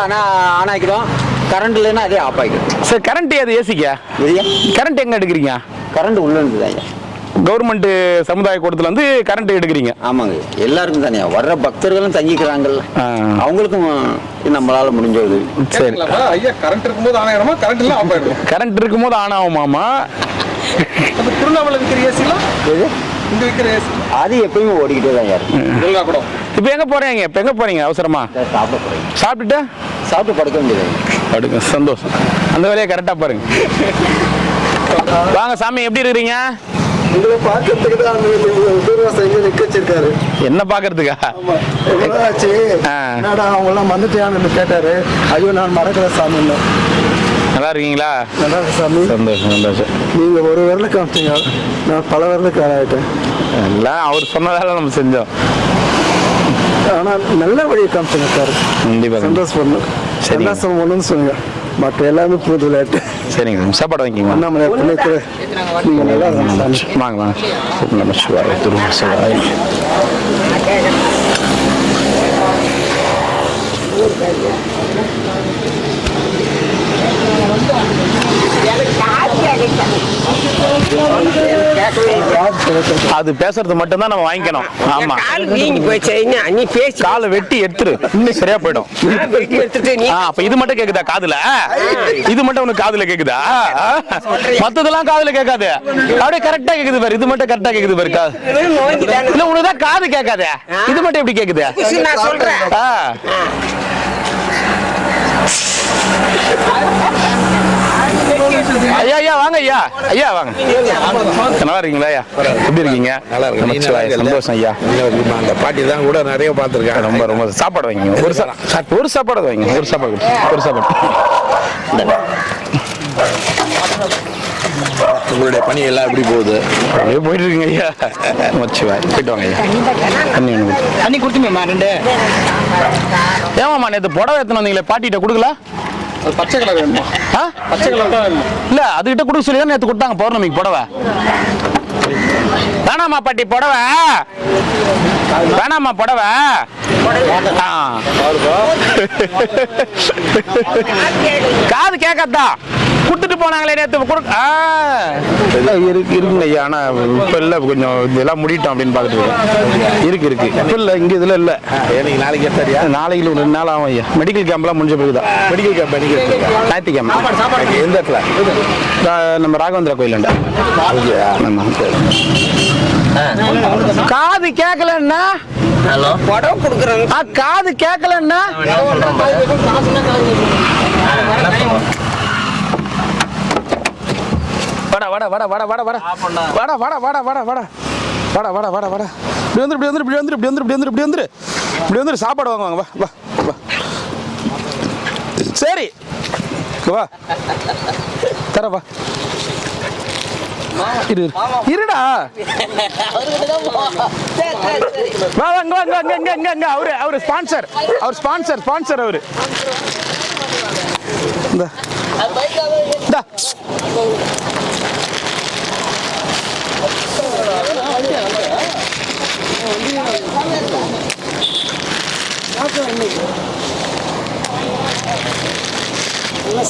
ஆன் ஆக்கிடும். கரண்ட் இல்லைன்னா அதே ஆஃப் ஆகிடும். சரி கரண்ட் அது ஏசிக்கா? கரண்ட் எங்க எடுக்கிறீங்க? கரண்ட் உள்ள இருந்துதாங்க. கவர்மெண்ட் சமுதாய கூடத்துல வந்து கரண்ட் எடுக்கிறீங்க? ஆமாங்க. எல்லாருக்கும் தானே வர்ற பக்தர்களும் தங்கிக்கிறாங்கல்ல, அவங்களுக்கும் நம்மளால முடிஞ்ச உதவி. சரி ஐயா கரண்ட் இருக்கும்போது ஆன் ஆகிடுமா? கரண்ட் எல்லாம் ஆஃப் ஆகிடும். கரண்ட் இருக்கும்போது ஆன் ஆகுமாமா? திருவண்ணாமலை விற்கிற ஏசிலாம் இங்க விற்கிற ஏசி அது எப்பயுமே ஓடிக்கிட்டே தான் யாரு கூட. இப்போ எங்க போறீங்க? இப்போ எங்க போறீங்க அவசரமா? சாப்பிட போறீங்க. சாப்பிட்டு படுக்க வேண்டியது. படுக்க. சந்தோஷம். அந்த வேலையை கரெக்டா பாருங்க. வாங்க சாமி, எப்படி இருக்கிறீங்க? உங்களை பார்க்கறதுக்கு தான் அந்த நிக்க வச்சிருக்காரு. என்ன பாக்குறதுக்கா? ஆச்சு என்னடா அவங்க எல்லாம் வந்துட்டியான்னு கேட்டாரு. ஐயோ நான் மறக்கிற சாமி. இல்லை நல்லா இருக்கீங்களா? நல்லா இருக்கு சாமி. சந்தோஷம் சந்தோஷம். நீங்க ஒரு விரல காமிச்சீங்க, நான் பல விரலுக்கு ஆளாயிட்டேன். எல்லாம் அவர் சொன்னதால நம்ம செஞ்சோம். ஆனா நல்ல வழியை காமிச்சுங்க சார். கண்டிப்பா சந்தோஷப்படணும். சந்தோஷம் ஒண்ணுன்னு சொல்லுங்க. மற்ற எல்லாமே புது விளையாட்டு. சரிங்க, சாப்பாடு வாங்கிக்கிங்க. அண்ணாமலை புண்ணியத்துல நீங்க நல்லா இருக்கீங்க. வாங்க வாங்க. நம்ம சிவாய துருவ சிவாய. அது பேசுறது மட்டும் தான் நம்ம வாங்கிக்கணும். ஆமா, காலை வெட்டி எடுத்துரு, இன்னும் சரியா போயிடும். அப்ப இது மட்டும் கேக்குதா காதுல? இது மட்டும் உனக்கு காதுல கேக்குதா? மத்ததெல்லாம் காதுல கேட்காது. அப்படியே கரெக்டா கேக்குது பாரு. இது மட்டும் கரெக்டா கேக்குது பாரு. இல்ல உனக்கு தான் காது கேட்காது. இது மட்டும் எப்படி கேக்குது? ஐயா ஐயா வாங்க. ஐயா ஐயா வாங்க. நல்லா இருக்கீங்களா ஐயா? எப்படி இருக்கீங்க? நல்லா இருக்கு. சந்தோஷம் ஐயா. அந்த பாட்டி தான் கூட நிறைய பார்த்துருக்கேன். ரொம்ப ரொம்ப சாப்பாடு வைங்க. ஒரு சாப்பாடு வைங்க. ஒரு சாப்பாடு. உங்களுடைய பணி எல்லாம் எப்படி போகுது? அப்படியே போயிட்டு இருக்குங்க ஐயா. மச்சிவாய் போயிட்டு வாங்க ஐயா. தண்ணி கொடுத்துமே 2. ஏமாம்மா நேற்று புடவை எத்தனை வந்தீங்களே, பாட்டிகிட்ட கொடுக்கல? பச்சை கலர் வேணுமா? பச்சை கலர் தான் வேணுமா? இல்ல அதுகிட்ட கொடுக்க சொல்லி தான் நேற்று கொடுத்தாங்க பௌர்ணமிக்கு புடவை. வேணாமா பாட்டி புடவை? வேணாமா புடவை? காது கேட்கத்தான் கொடுத்துட்டு போனாங்களே நேற்று. இருக்குங்க ஐயா. ஆனா இப்ப இல்ல, கொஞ்சம் இதெல்லாம் முடிட்டோம் அப்படின்னு பாத்துட்டு இருக்கு. இப்ப இல்ல, இங்க இதுல இல்ல. எனக்கு நாளைக்கு எத்தரியா? நாளைக்கு 2 நாள் ஆகும் ஐயா. மெடிக்கல் கேம்ப்லாம் முடிஞ்ச பிறகுதான். மெடிக்கல் கேம்ப் ஞாயிற்று கேம்ப். எந்த இடத்துல? நம்ம ராகவேந்திரா கோயிலாண்ட. காது கேட்கலன்னா புடவை கொடுக்குறேன். காது கேட்கலன்னா சாப்பாடு வாங்குவாங்க. வா வா. சரி வா தர வா. இருடா. வா வாங்க. அவரு ஸ்பான்சர். அவரு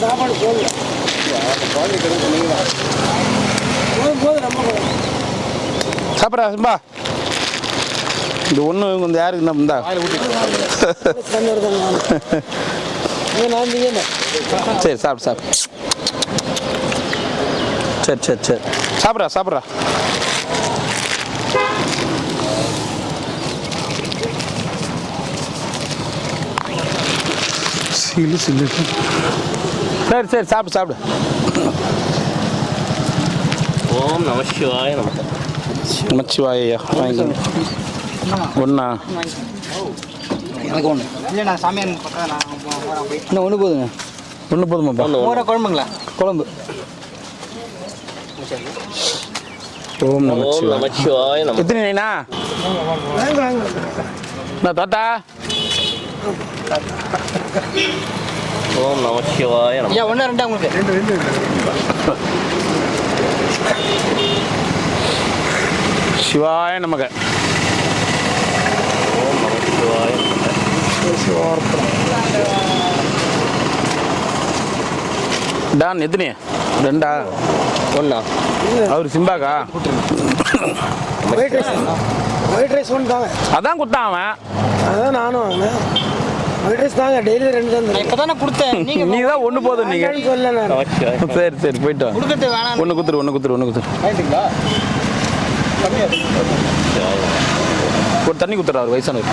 சாப்பாடு போதும். சாப்பிட்றா. இந்த ஒன்று இந்த யாருக்கு நம்ம சரி சாப்பிடு. சரி சாப்பிட்றா. சரி சரி சாப்பிடு சாப்பிடு. ஓம் நம சிவாய நமக. நமச்சிவாய ஐயா வாங்கிக்கோங்க. ஒன்றா எனக்கு ஒன்று இல்லை, நான் சாமியார் பக்கம் நான் போகிறேன். இன்னும் ஒன்று போதுங்க. ஒன்று போதுமாப்பா? மோர குழம்புங்களா? குழம்பு. ஓம் ஓம் நமச்சிவாய. நம சிவாய நமக. எத்தனை நைனா? நான் தாத்தா ஓம் நம சிவாய நமக. ஐயா ஒன்று ரெண்டா உங்களுக்கு? சிவாய நமக. ஓம் நம சிவாய நமக. டான் எத்தனை? ரெண்டா? ஒன்றா? அவர் சிம்பாக்கா? ஒயிட் ரைஸ் ஒன்று தாங்க. அதான் குத்தான் அவன். அதான் நானும் வாங்கினேன். ஒயிட் ரைஸ் தாங்க, டெய்லி 2 தான் நான் தருவேன். இப்போ தானே கொடுத்தேன். நீங்கள் நீ தான் ஒன்று போதும் நீங்க. சொல்ல நான் நம சிவாய. சரி சரி போயிட்டு வா. கொடுக்கறது வேணாம். ஒன்று குத்துரு ஒன்று குத்துரு ஒன்று குத்துரு. ஒரு தண்ணி குத்துறா அவர் வயசானவர்.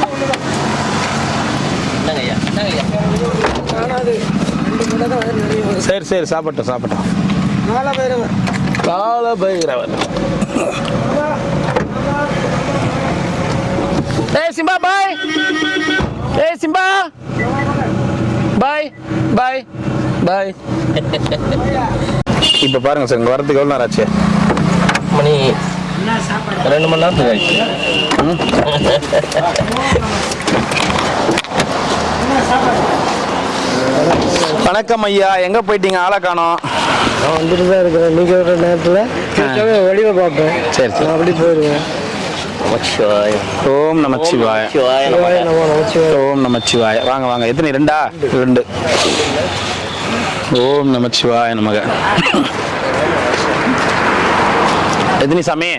என்னங்க ஐயா? என்னங்க ஐயா? ஆனால் அது 2 கூட தான் வயிறு நிறைய வரும். சரி சரி சாப்பிட்டோம் சாப்பிட்டோம். நாலா போயிருங்க. கால பைரவர். ஏய் சிம்பா பாய். ஏய் சிம்பா பாய் பாய் பாய். இப்போ பாருங்க சார், இங்கே வரதுக்கு எவ்வளோ நேரம் ஆச்சு? மணி 2 மணி நேரத்துக்கு ஆயிடுச்சு. வணக்கம் ஐயா, எங்கே போயிட்டீங்க? ஆளை காணோம். நான் வந்துட்டு தான் இருக்கிறேன். நீங்கள் வர நேரத்தில் வெளியே பார்ப்பேன். சரி சரி. நான் அப்படி போயிடுவேன். நம சிவாய. ஓம் நமச்சிவாய. சிவாய நமக. நமச்சிவாய. ஓம் நமச்சிவாய. வாங்க வாங்க. எத்தனை? 2? 2. ஓம் நமச்சிவாய நமக. எத்தனை சாமி?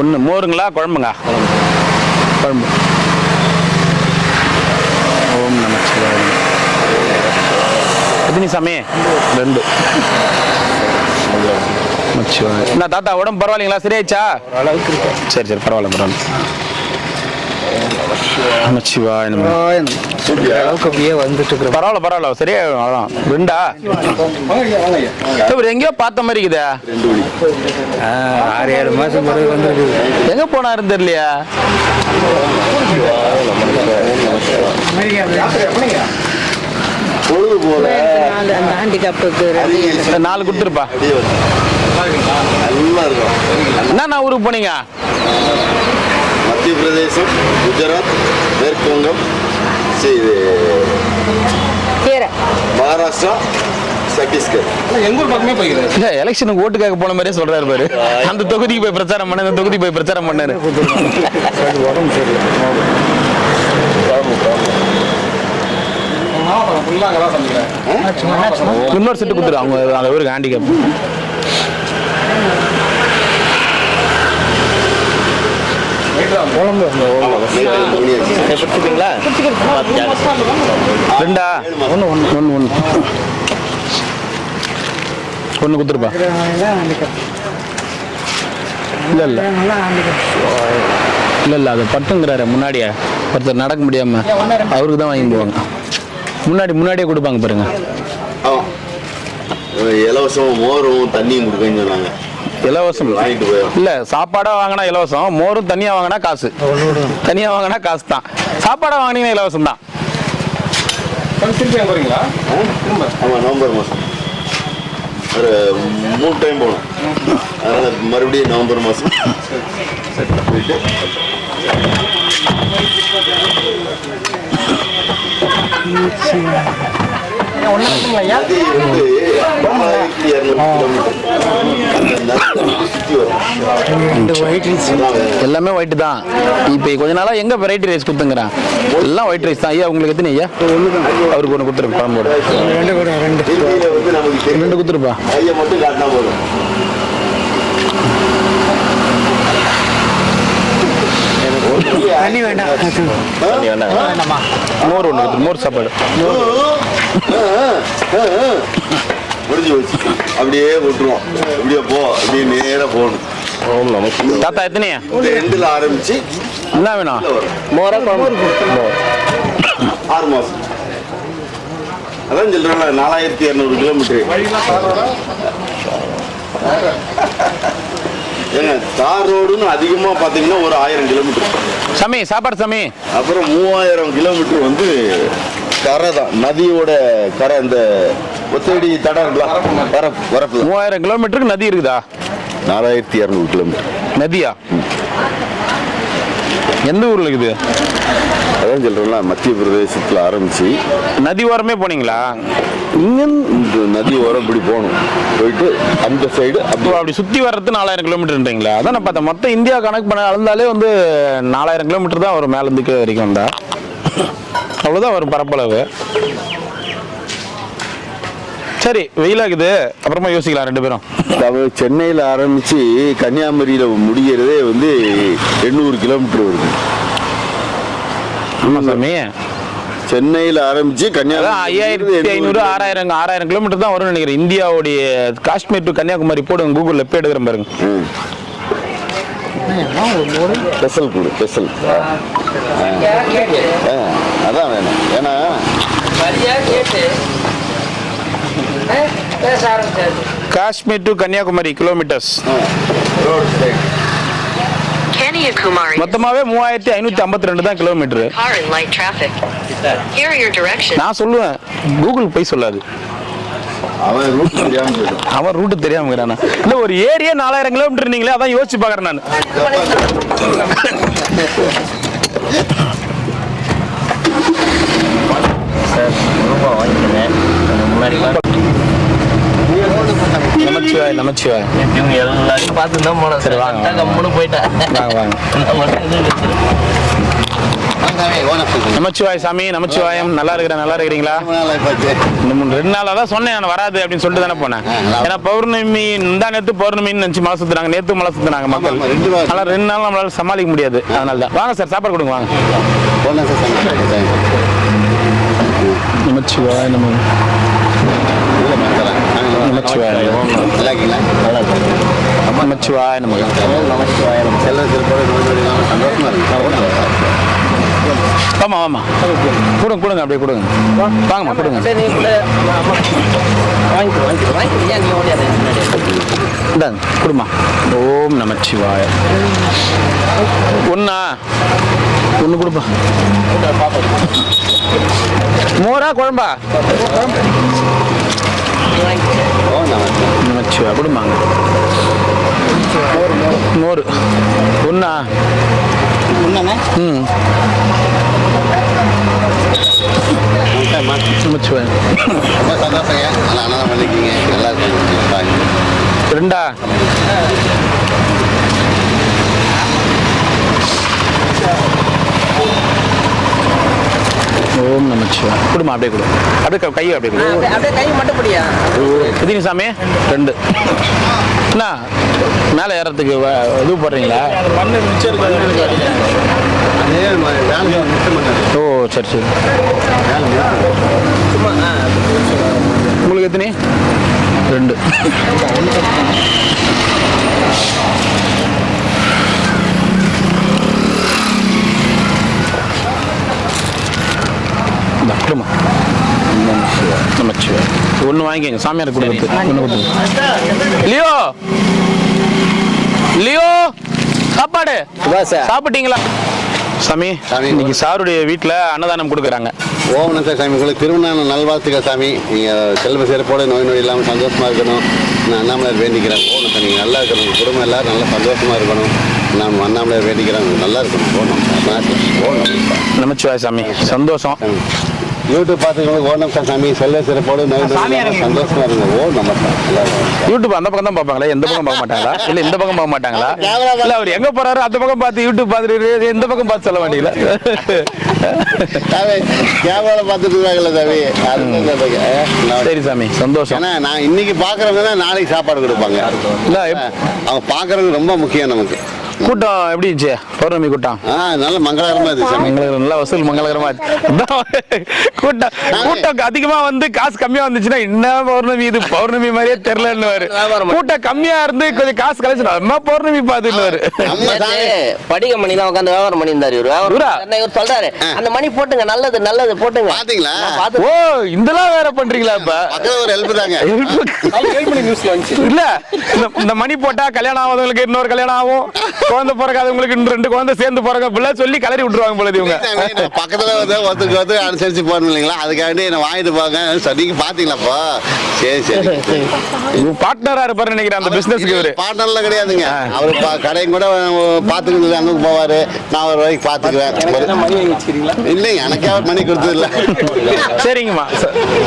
1. மோருங்களா குழம்புங்க? குழம்பு. ஓம் நமச்சிவாய. எத்தனை சாமி? 2. நமச்சிவாய. என்ன தாத்தா உடம்பு பரவாயில்லைங்களா? சரியாயிடுச்சா? அளவுக்கு இருக்கு. சரி சரி பரவாயில்ல பரவாயில்ல. நமச்சிவாய நமக. அளவுக்கு அப்படியே வந்துட்டு இருக்கிறோம். பரவாயில்ல பரவாயில்ல சரியா அவ்வளோதான். 2ஆ? இவர் எங்கேயோ பார்த்த மாதிரி இருக்குதா? 6-7 மாதம் பிறகு வந்துருக்கு. எங்க போனாருன்னு தெரியலையா? பொழுது போல அந்த ஹேண்டிகேப்புக்கு 4 கொடுத்துருப்பா. நல்லா இருக்கும். என்ன ஊருக்கு போனீங்க? மத்திய பிரதேசம், குஜராத், மேற்கு வங்கம், இது மகாராஷ்டிரா, சத்தீஸ்கர். இல்ல எலெக்ஷனுக்கு ஓட்டு கேட்க போன மாதிரியே சொல்றாரு பாரு. அந்த தொகுதிக்கு போய் பிரச்சாரம் பண்ண, இந்த தொகுதிக்கு போய் பிரச்சாரம் பண்ணாரு. உடம்பு இன்னொரு செட்டு கொடுத்துரு. அவங்க அந்த ஊருக்கு ஹேண்டிகேப். கொடுத்துட்டீங்களா? 2ஆ? 1 கொடுத்துருப்பா. இல்ல இல்ல இல்ல இல்ல அது பட்டுங்கிறாரு முன்னாடியே. ஒருத்தர் நடக்க முடியாம அவருக்கு தான் வாங்கி போவாங்க. முன்னாடியே கொடுப்பாங்க பாருங்க. ஆமா, இலவசம் மோரும் தண்ணியும் கொடுக்கன்னு சொன்னாங்க. இலவசம் வாங்கிட்டு போயிடும். இல்ல சாப்பாடா வாங்கினா இலவசம், மோரும் தனியா வாங்கினா காசு. தனியா வாங்கினா காசு தான். சாப்பாடா வாங்கினீங்கன்னா இலவசம் தான். ஆமா, நவம்பர் மாதம் ஒரு 3 டைம் போகணும். அதனால மறுபடியும் நவம்பர் மாதம் போயிட்டு அது வந்து 3200 சுற்றி வரும். எல்லாமே ஒயிட் தான். இப்போ கொஞ்ச நாளா எங்க வெரைட்டி ரைஸ் கொடுத்துங்கிறான். எல்லாம் ஒயிட் ரைஸ் தான். ஐயா உங்களுக்கு எத்தனை ஐயா? அவருக்கு 1 கொடுத்துருப்பா. குழம்போட 2 டெல்லியில வந்து நமக்கு தெரியும். 2 கொடுத்துருப்பா. கையை மட்டும் காட்டினா போதும். தண்ணி வேண்டாம். மோர் 1 கொடுத்துரு. மோர் சாப்பாடு முடிஞ்சு வச்சு அப்படியே விட்டுருவோம். இப்படியே போ, அப்படியே நேரா போகணும். ஓம் நம சிவாய. தாத்தா எத்தனையா? இந்த எண்டில் ஆரம்பிச்சு என்ன வேணும்? வரும். மோரா குழம்பு. 6 மாசம் அதான் சொல்றேன்ல 4200 கிலோமீட்டர். ஏங்க தார் ரோடுன்னு அதிகமாக பார்த்தீங்கன்னா ஒரு 1000 கிலோமீட்டர். சாமி சாப்பாடு சாமி. அப்புறம் 3000 கிலோமீட்டர் வந்து கரை தான், நதியோட கரை. அந்த ஒத்தடி தடம் இருக்கலாம், வரப்பு. 3000 கிலோமீட்டருக்கு நதி இருக்குதா? 4200 கிலோமீட்டர் நதியா? எந்த ஊர்ல இருக்குது? அதான் சொல்றேன்ல, மத்திய பிரதேசத்தில் ஆரம்பிச்சு நதி ஓரமே போனீங்களா? இந்த நதி ஓரம் இப்படி போகணும், போயிட்டு அந்த சைடு அப்படி சுற்றி வர்றது 4000 கிலோமீட்டர்ன்றீங்களா? அதான் நான் பார்த்தேன். மொத்தம் இந்தியா கணக்கு பண்ண அளந்தாலே வந்து 4000 கிலோமீட்டர் தான் வரும் மேலேருந்துக்கு வரைக்கும் வந்தா. அவ்வளோதான் வரும் பரப்பளவு. சரி, வெயிலாகுது, அப்புறமா யோசிக்கலாம் ரெண்டு பேரும். சென்னையில் ஆரம்பிச்சு கன்னியாகுமரியில் முடிகிறதே வந்து 800 கிலோமீட்டர் வருது. ஆமாம் சாமி, சென்னையில் ஆரம்பிச்சு கன்னியாகுமரி 5500 6000 கிலோமீட்டர் தான் வரும்னு நினைக்கிறேன். இந்தியாவுடைய காஷ்மீர் டு கன்னியாகுமரி போடுங்க, கூகுளில் போய் எடுக்கிற பாருங்க. ஸ்பெஷல் கொடு, ஸ்பெஷல். அதான் வேணும். ஏன்னா காஷ்மீர் டு கன்னியாகுமரி கிலோமீட்டர்ஸ் மொத்தமாவே 3552 தான் கிலோமீட்டர். நான் சொல்லுவேன், கூகுள் போய் சொல்லாது. அவன் ரூட்டு தெரியாம இல்ல. ஒரு ஏரியா 4000 கிலோமீட்டர் நீங்களே, அதான் யோசிச்சு பாக்குறேன் நான். நமச்சிவாய் நமச்சிவாய். இவங்க எல்லாரையும் பார்த்து தான் போனேன். சரி வாங்க, கம்முன்னு போயிட்டேன். வாங்க வாங்க. நமச்சிவாய் சாமி, நமச்சிவாயம். நல்லா இருக்கிறேன், நல்லா இருக்கிறீங்களா? இன்னும் 2 நாளாக தான் சொன்னேன் நான் வராது அப்படின்னு சொல்லிட்டு தானே போனேன். ஏன்னா பௌர்ணமி இந்த நேற்று பௌர்ணமின்னு நினச்சி மழை சுற்றுனாங்க, நேற்று மழை சுற்றுனாங்க மக்கள். அதனால் 2 நாள் நம்மளால சமாளிக்க முடியாது. அதனால தான் வாங்க சார், சாப்பாடு கொடுங்க வாங்க. நமச்சிவாய் நம்ம நமச்சிவாய் நமச்சிவாய் நமக்கு ஆமா ஆமா கொடுங்க கொடுங்க அப்படியே கொடுங்க வாங்கம்மா கொடுங்க. இந்தாங்க கொடுமா. ஓம் நமச்சிவாய. ஒண்ணா ஒன்று கொடுப்பா. மோரா குழம்பா? நமச்சிவாய கொடுமாங்க. மோர் ஒண்ணா? ம் நமச்சிவாய. ரெண்டா? ஓம் நமச்சிவாய. கொடுமா அப்படியே கொடு, அப்படியே கையை அப்படியே கொடு. அப்படியே கை மட்டும் படியா எத்தனை சாமி? 2. என்ன மேலே ஏறத்துக்கு இது போடுறீங்களா? ஓ சரி சரி. உங்களுக்கு எத்தனை? 2. கொடுமா. நமச்சிவாய். ஒன்று வாங்கிக்கங்க, சாமியார் கொடுத்து ஒன்று கொடுத்து. லியோ லியோ சாப்பாடு சாப்பிட்டீங்களா? சாமி இன்னைக்கு சாருடைய வீட்டில் அன்னதானம் கொடுக்குறாங்க. ஓம் நம சாமி. உங்களுக்கு திருமண நல்வாழ்த்துக்கள் சாமி. நீங்கள் செல்வ சிறப்போடு நோய் நொடி இல்லாமல் சந்தோஷமாக இருக்கணும். நான் அண்ணாமலையார் வேண்டிக்கிறேன். ஓம் சாமி நீங்கள் நல்லா இருக்கணும், உங்கள் குடும்பம் எல்லோரும் நல்லா சந்தோஷமாக இருக்கணும். நான் அண்ணாமலையார் வேண்டிக்கிறேன், நல்லா இருக்கணும். ஓம் நமச்சிவாய் சாமி. சந்தோஷம். யூடியூப் பார்த்துக்கணும். ஓம் நம சாமி. செல்வ சிறப்போடு நோய் நொடி இல்லாமல் சந்தோஷமாக இருங்க. ஓம் நம யூடியூப் அந்த பக்கம் தான் பார்ப்பாங்களா? எந்த பக்கம் பார்க்க மாட்டாங்களா? இல்லை இந்த பக்கம் பார்க்க மாட்டாங்களா? இல்லை அவர் எங்கே போறாரு அந்த பக்கம் பார்த்து யூடியூப் பார்த்துட்டு எந்த பக்கம் பார்த்து சொல்ல வேண்டியல. கேமரா பார்த்துட்டு இருக்காங்கல்ல சாமி. சரி சாமி சந்தோஷம். ஏன்னா நான் இன்னைக்கு பார்க்குறவங்க தான் நாளைக்கு சாப்பாடு கொடுப்பாங்க. இல்லை அவங்க பார்க்கறது ரொம்ப முக்கியம் நமக்கு. கூட்டம் எப்படி இருந்துச்சு பௌர்ணமி கூட்டம்? நல்ல மங்களகரமா இருந்துச்சு சாமி. மங்களகரம் நல்லா வசூல் மங்களகரமா கூட்டம் கூட்டம் அதிகமா வந்து காசு கம்மியா வந்துச்சுன்னா என்ன பௌர்ணமி இது பௌர்ணமி மாதிரியே தெரியலன்னு கூட்டம் கம்மியா இருந்து கொஞ்சம் காசு கழிச்சு நம்ம பௌர்ணமி பாத்துன்னு படிக்க மணி தான் உட்காந்து வியாபாரம் பண்ணி இருந்தாரு இவர் சொல்றாரு அந்த மணி போட்டுங்க நல்லது நல்லது போட்டுங்க பாத்தீங்களா? ஓ இதெல்லாம் வேற பண்றீங்களா? இப்ப ஒரு ஹெல்ப் தாங்க. இல்ல இந்த மணி போட்டா கல்யாணம் ஆகாதவங்களுக்கு இன்னொரு கல்யாணம் ஆகும், குழந்தை பிறக்காதவங்களுக்கு இன்னும் 2 குழந்தை சேர்ந்து பிறக்க இப்படிலாம் சொல்லி கலரி விட்டுருவாங்க போல இவங்க. பக்கத்துல வந்து ஒருத்தருக்கு அனுசரிச்சு போகணும் இல்லைங்களா, அதுக்காண்டி என்ன வாங்கிட்டு போங்க. நீங்க பாத்தீங்களாப்பா? சரி சரி. பார்ட்னரா இருப்பாரு நினைக்கிறேன் அந்த பிசினஸ்க்கு. இவரு பார்ட்னர்லாம் கிடையாதுங்க. அவரு கடையும் கூட பாத்துக்கிறது அங்க போவாரு, நான் ஒரு வரைக்கும் பாத்துக்குவேன். இல்லைங்க எனக்கே அவர் மணி கொடுத்தது இல்ல. சரிங்கம்மா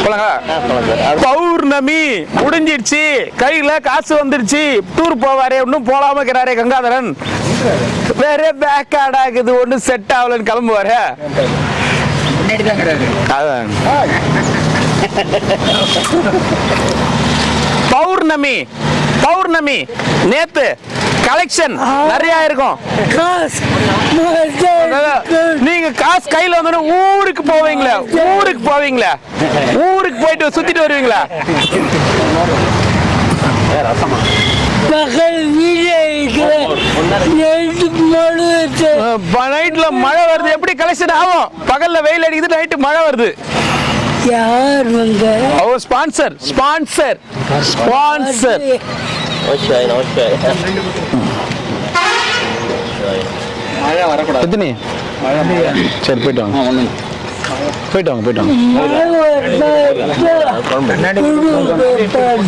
போலாங்க. பௌர்ணமி முடிஞ்சிருச்சு, கையில காசு வந்துருச்சு, டூர் போவாரே இன்னும் போலாம இருக்கிறாரே கங்காதரன், வேற பேக் ஆடாகுது ஒண்ணு செட் ஆகலன்னு கிளம்புவாரு. பௌர்ணமி பௌர்ணமி நேத்து கலெக்ஷன் நிறைய இருக்கும். நீங்க காசு கையில வந்து ஊருக்கு போவீங்களா? ஊருக்கு போயிட்டு சுத்திட்டு வருவீங்களா? நைட்ல மழை வருது, எப்படி கலெக்ஷன் ஆகும்? பகல்ல வெயில் அடிக்குது, நைட்டு மழை வருது. யார் வந்து அவர் ஸ்பான்சர் ஸ்பான்சர் ஸ்பான்சர் மழை வரக்கூடாது. எத்தனை சரி போயிட்டு வாங்க போயிட்டு வாங்க போயிட்டு வாங்க.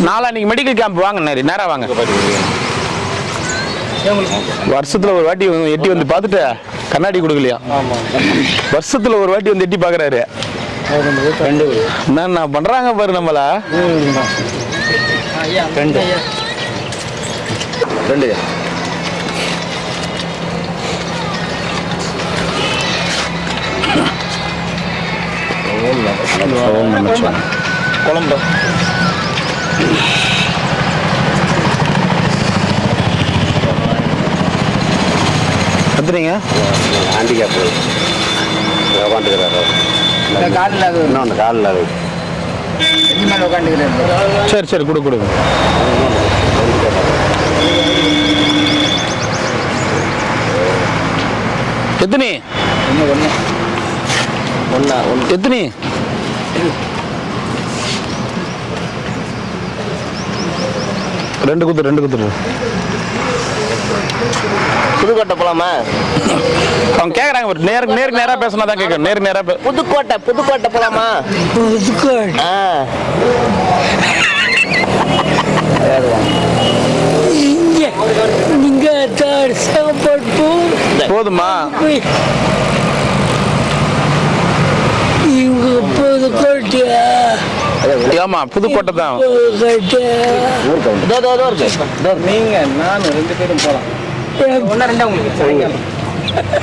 நாளைக்கு மெடிக்கல் கேம்ப் வாங்க, நேரா வாங்க. வருஷத்துல ஒரு வாட்டி எட்டி வந்து பார்த்துட்டு கண்ணாடி கொடுக்கலையா? வருஷத்துல ஒரு வாட்டி வந்து எட்டி பாக்குறாரு. என்ன பண்றாங்க பாரு நம்மள. ரெண்டு குழம்பு கத்துறீங்க ஹேண்டிகேப் உட்காந்துக்கிறாரு. இன்னொன்று காலில் உட்காந்துக்கிறேன். சரி சரி கொடு கொடுங்க. எத்தனை எத்தனை ரெண்டு குத்துரு புதுக்கோட்டை போலாமா? அவங்க கேக்குறாங்க. நேருக்கு நேரா பேசினா தான் கேட்க. நேருக்கு நேரா புதுக்கோட்டை போலாமா? நீங்க சாப்பாடு போதுமா? இவங்க புதுக்கோட்டையா? ஆமா புதுக்கோட்டை தான். நீங்க நானும் 2 பேரும் போலாம். ஒன்னா ரெண்டா உங்களுக்கு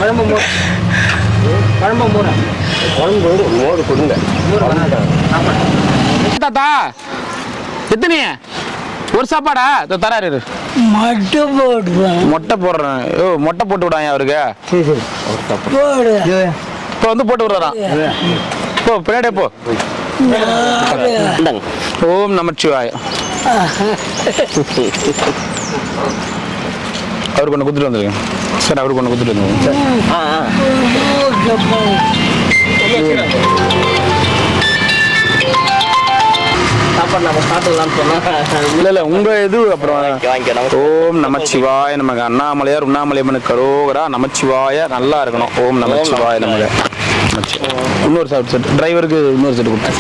குழம்பு மோடு கொடுங்க. தாத்தா எத்தனை ஒரு சாப்பாடா தராரு? மொட்டை போடுறேன். மொட்டை போட்டு விடாங்க அவருக்கு. இப்போ வந்து போட்டு விடுறான். போ பின்னாடியே போ. ஓம் நமச்சிவாய. அவருக்கு ஒன்று குத்துட்டு வந்துருங்க சார். அவருக்கு ஒன்று குத்துட்டு வந்துருங்க. இல்ல இல்ல உங்க இது அப்புறம். ஓம் நமச்சிவாய நமக. அண்ணாமலையார் உண்ணாமலையம்மனுக்கு அரோகரா. நமச்சிவாய நல்லா இருக்கணும். ஓம் நமச்சிவாய நமக. இன்னொரு செட் டிரைவருக்கு இன்னொரு செட் கொடுத்தேன்.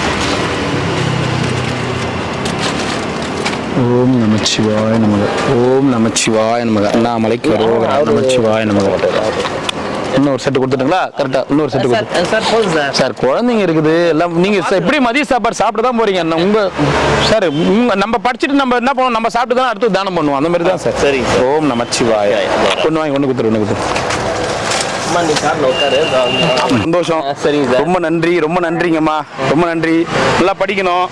ஓம் நமச்சிவாய நமக. ஓம் நமச்சிவாய நமக. அண்ணாமலைக்கு அரோகரா. நமச்சிவாய நமக. இன்னொரு செட்டு கொடுத்துட்டுங்களா? கரெக்டா இன்னொரு செட்டு கொடுத்து சார். குழந்தைங்க இருக்குது எல்லாம். நீங்க எப்படி மதிய சாப்பாடு சாப்பிட்டு தான் போறீங்க? உங்க சார் நம்ம படிச்சுட்டு நம்ம என்ன பண்ணுவோம்? நம்ம சாப்பிட்டு தான் அடுத்து தானம் பண்ணுவோம். அந்த மாதிரி தான் சார். சரி. ஓம் நமச்சிவாய. ஒன்று வாங்கி ஒன்று கொடுத்துரு. சந்தோஷம். சரி ரொம்ப நன்றி. ரொம்ப நன்றிங்கம்மா. ரொம்ப நன்றி. நல்லா படிக்கணும்.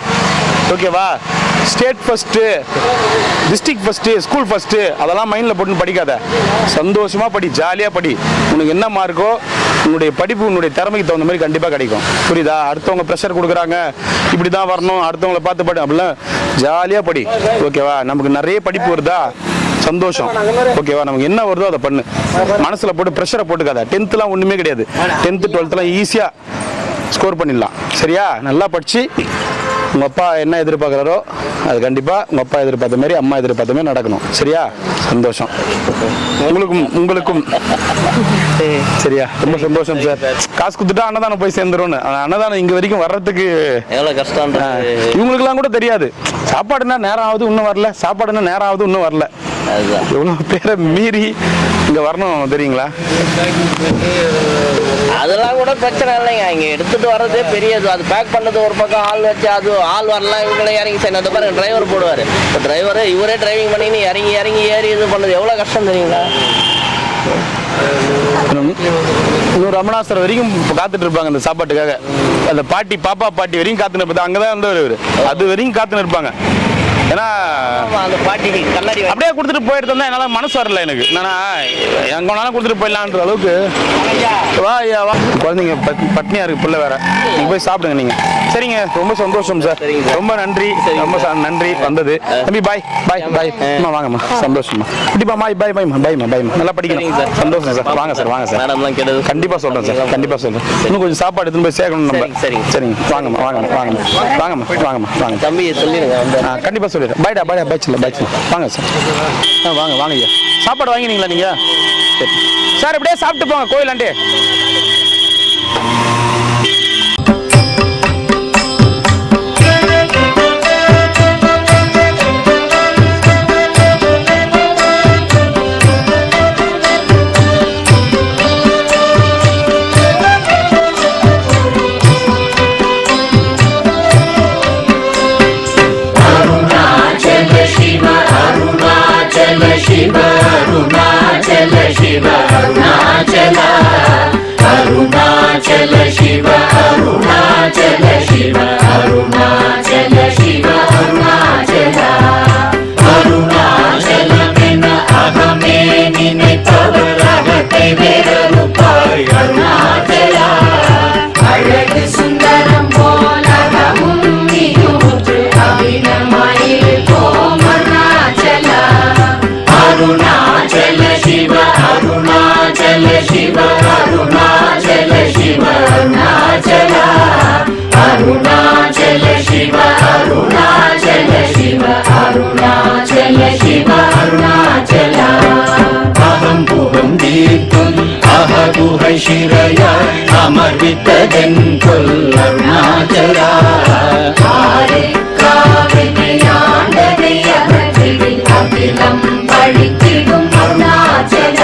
ஓகேவா? State first, district first, school first அதெல்லாம் மைண்டில் போட்டு படிக்காத. சந்தோஷமாக படி, ஜாலியாக படி. உனக்கு என்ன மார்க்கோ உன்னுடைய படிப்பு உன்னுடைய திறமைக்கு தகுந்த மாதிரி கண்டிப்பாக கிடைக்கும். புரியுதா? அடுத்தவங்க ப்ரெஷர் கொடுக்குறாங்க, இப்படி தான் வரணும், அடுத்தவங்களை பார்த்து படி அப்படிலாம் ஜாலியாக படி. ஓகேவா? நமக்கு நிறைய படிப்பு வருதா, சந்தோஷம். ஓகேவா? நமக்கு என்ன வருதோ அதை பண்ணு. மனசில் போட்டு ப்ரெஷரை போட்டுக்காத. 10th ஒன்றுமே கிடையாது. 10th 12th ஈஸியாக ஸ்கோர் பண்ணிடலாம். சரியா? நல்லா படித்து உங்கள் அப்பா என்ன எதிர்பார்க்குறாரோ அது கண்டிப்பாக உங்கள் அப்பா எதிர்பார்த்த மாதிரி அம்மா எதிர்பார்த்த மாதிரி நடக்கணும். சரியா? சந்தோஷம். உங்களுக்கும் சரியா? ரொம்ப சந்தோஷம் சார். காசு கொடுத்துட்டா அன்னதானம் போய் சேர்ந்துரும்னு. அன்னதானம் இங்கே வரைக்கும் வர்றதுக்கு எவ்வளோ கஷ்டம். இவங்களுக்குலாம் கூட தெரியாது. சாப்பாடுனா நேரம் ஆகுது இன்னும் வரல, சாப்பாடுனா நேரம் ஆகுது இன்னும் வரல. எவ்வளோ பேரை மீறி இங்கே வரணும் தெரியுங்களா? அதெல்லாம் கூட பிரச்சனை இல்லைங்க. இங்கே எடுத்துட்டு வர்றதே பெரியது. அது பேக் பண்ணது ஒரு பக்கம், ஆள் வச்சு அது ஆள் வரலாம், இவங்களே இறங்கி செய்யணும். பாருங்க, டிரைவர் போடுவார். இப்போ டிரைவர் இவரே டிரைவிங் பண்ணி இறங்கி ஏறி இது பண்ணது எவ்வளோ கஷ்டம் தெரியுங்களா? இன்னொரு ரமணாசுரம் வரைக்கும் காத்துட்டு இருப்பாங்க அந்த சாப்பாட்டுக்காக. அந்த பாட்டி, பாப்பா பாட்டி வரைக்கும் காத்துன்னு இருப்பது. அங்கதான் வந்து அது வரைக்கும் காத்துன்னு இருப்பாங்க. ஏன்னா அந்த பாட்டிக்கு கண்ணாடி அப்படியே கொடுத்துட்டு போயிட்டு இருந்தா என்னால மனசு வரல எனக்கு. என்னன்னா எங்க வேணாலும் கொடுத்துட்டு போயிடலான்ற அளவுக்கு வா வா. குழந்தைங்க பட்னியா இருக்கு, பிள்ளை வேற. நீங்க போய் சாப்பிடுங்க நீங்க. சரிங்க, ரொம்ப சந்தோஷம் சார். ரொம்ப நன்றி, ரொம்ப நன்றி வந்தது. தம்பி பாய் பாய் பாய். வாங்கம்மா, சந்தோஷமா. கண்டிப்பா பாய் பாய் பாய்மா பாய்மா பாய்மா. நல்லா படிக்கணும் சார். சந்தோஷம் சார். வாங்க சார், வாங்க சார். மேடம்லாம் கேட்டது கண்டிப்பா சொல்றேன் சார், கண்டிப்பா சொல்றேன். இன்னும் கொஞ்சம் சாப்பாடு எடுத்துன்னு போய் சேர்க்கணும் நம்ம. சரிங்க, வாங்கம்மா வாங்கம்மா வாங்கம்மா வாங்கம்மா வாங்கம்மா வாங்க. தம்பி சொல்லிடுங்க. கண்டிப்பா சொல்லிடுறேன். பாய்டா பாய்டா பாய்ச்சில்ல பாய்ச்சில்ல. வாங்க சார். வாங்க வாங்க ஐயா. சாப்பாடு வாங்கினீங்களா நீங்க? சரி சார், இப்படியே சாப்பிட்டு போங்க கோயிலாண்டே. ಶಿರಯ ಅಮರ್ವಿತದೆಂಕೊಲ್ ಅರುಣಾಚಲ அகிலம் பழித்திடும் அருணாச்சல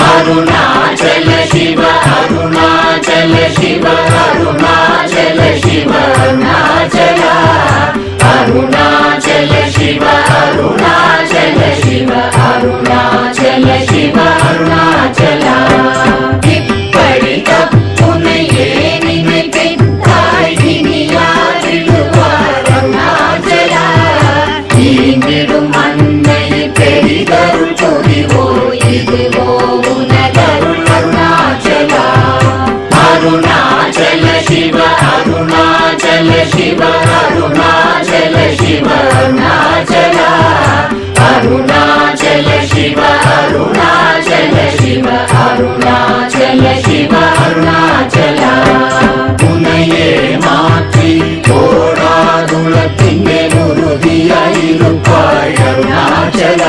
அருணாச்சல சிவ அருணாச்சல சிவ அருணாச்சல சிவ அருணாச்சல அருணாச்சல சிவ அருணாச்சல சிவ அருணாச்சல சிவ அருணாச்சல இப்படி தப்புனையே நினைத்தாய் இனி யாரிடுவார் அருணாச்சல ஈந்திடும் அன்னை பெரிதருள் புரிவோ இதுவோ உனதருள் அருணாச்சல அருணாச்சல சிவ அருணாச்சல சிவ அருணாச்சல சிவ அருணாச்சல அருணாச்சல சிவ அருணாச்சல சிவ அருணாச்சல சிவ அருணாச்சல உன்னையே மாற்றி ஓடாதுலத்திங்கே உறுதியாயிருப்பாய் அருணாச்சல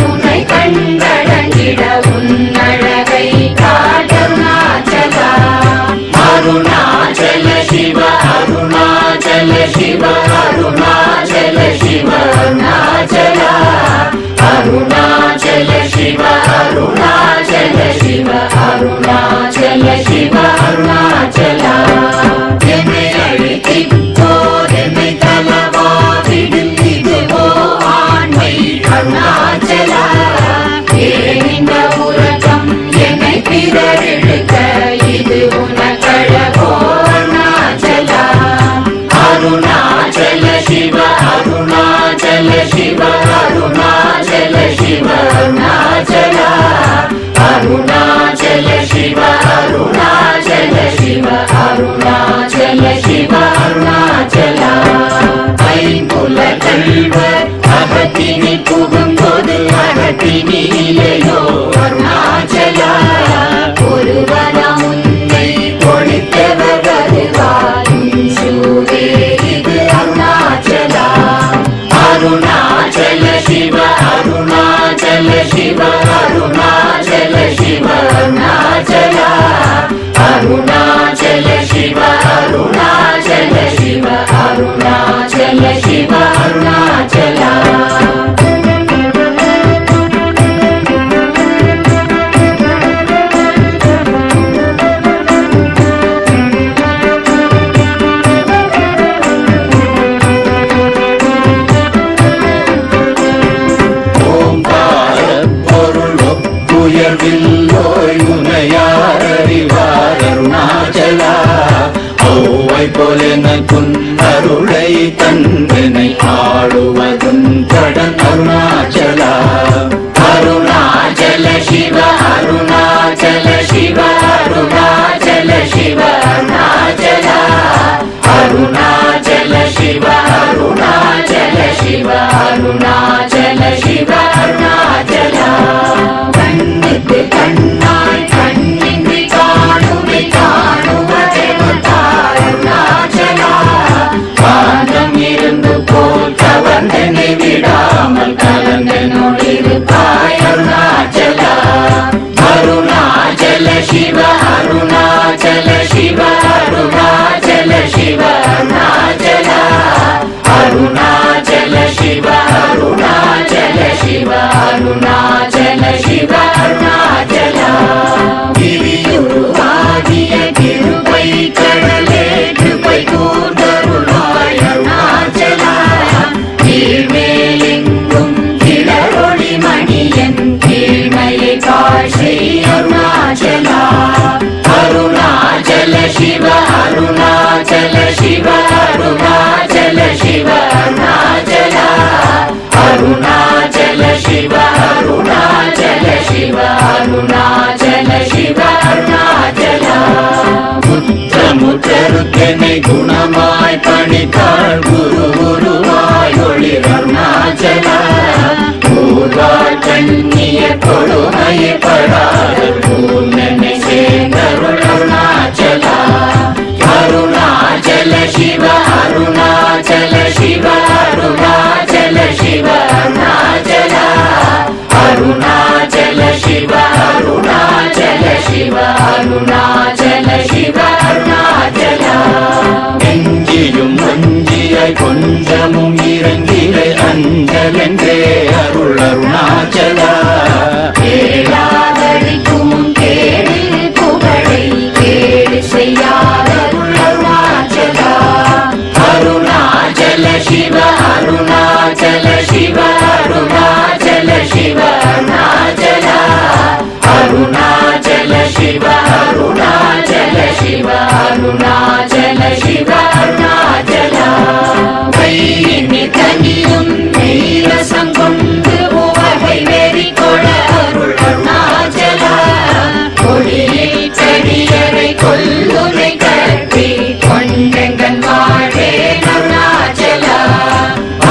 உன்னை கண்டடங்கிட உன்னழகை காட்டருணாச்சல அருணாச்சல சிவ அருணாச்சல சிவ அருணாச்சல சிவ அருணாச்சல அருணாச்சல சிவ அருணாச்சல சிவ அருணாச்சல சிவ அருணாச்சல என்னை அழித்திப்போர் என்னை தலவாதிடில் இதுவோ ஆண்மை அருணாச்சல ஏன் இந்த உலகம் என்னை பிறரெடுக்க இது உனக்கழகோ அருணாச்சல அருணாச்சல சிவ அருணாச்சலா ஐம்புல கல்வர் அகத்தினி புகும்போது அகத்தினியிலையோ அருணாச்சலா ஒருவனம் உன்னை ஒழித்தவர் வருவார் சூரே இது அருணாச்சலா அருணாச்சல சிவ அருணாச்சல சிவ அருணாச்சல சிவ அருணாச்சலா அருணாச்சல சிவ அருணாச்சல சிவ அருணாச்சல சிவ அருணாச்சலா உயர்வில்லோய் உனையார் அறிவார் அருணாச்சலா ஔவை போலெனக்குன் அருளை தந்தனை ஆடுவதும் கடன் அருணாச்சலா அருணாச்சல சிவ அருணாச்சல சிவ அருணாச்சல சிவ அருணாச்சலா அருணாச்சல சிவ அருணாச்சல சிவ அருணாச்சல சிவ அருணாச்சலா கண்ணுக்கு கண்ணாய் கண்ணின்றி காணுமை காணுவதெவதாய் அருணாச்சலா காந்தம் இருந்து போல் கவர்ந்தனை விடாமல் கலந்தனோடிருப்பாய் அருணாச்சலா அருணாச்சல சிவ அருணாச்சல சிவ அருணாச்சல சிவ அருணாச்சலா அருணாச்சல சிவ அருணாச்சல சிவ அருணாச்சல சிவ அருணாச்சலா கிரியுருவாகிய கிருபை கடலே கிருபை கூர்ந்தருளாய் அருணாச்சலா கீழ்மேலெங்கும் கிளரொளி மணியன் கீழ்மையை காட்சி அருணாச்சலா அருணாச்சல சிவ அருணாச்சல சிவ அருணாச்சல சிவ அருணாச்சலா அருணாச்சல சிவ அருணாச்சல சிவ அருணாச்சல சிவ அருணாச்சலா முற்றமுற்றருக்கெனை குணமாய் பணித்தாள் குரு குருவாய் ஒளிர் அருணாச்சலா ஊர்வாள் கண்ணிய கொடுமையை படாத பூர்ணனை சேர்ந்தருள் அருணாச்சலா அருணாச்சல சிவ அருணாச்சல சிவ அருணாச்சல சிவ அருணாச்சலா அருணாச்சல சிவ அருணாச்சல சிவ அருணாச்சல சிவ அருணாச்சலா நெஞ்சியும் வஞ்சியாய் கொஞ்சமும் இறங்கிலை அஞ்சலென்றே அருள் அருணாச்சலா கேளாதடிக்கும் கேடு புகழை கேடு செய்யாத அருணாச்சலா அருணாச்சல சிவ அருணாச்சல சிவ அருணாச்சல சிவ அருணாச்சலா அருணாச்சல சிவ அருணாச்சல சிவ அருணாச்சல சிவ அருணாச்சலா கையினி தனியும் நீரசம் கொண்டு உவகை வெறி கொள அருள் அருணாச்சலா கொடியை செடியரை கொல்லுரை கட்டி கொண்டெங்கன் வாழே அருணாச்சலா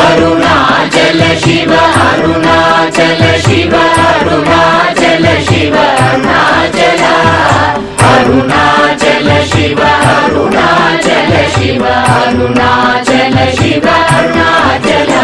அருணாச்சல சிவ அருணாச்சல சிவ அருணாச்சல சிவ அருணாச்சலா அருணாச்சல சிவ அருணாச்சல சிவ அருணாச்சல சிவ அருணாச்சலா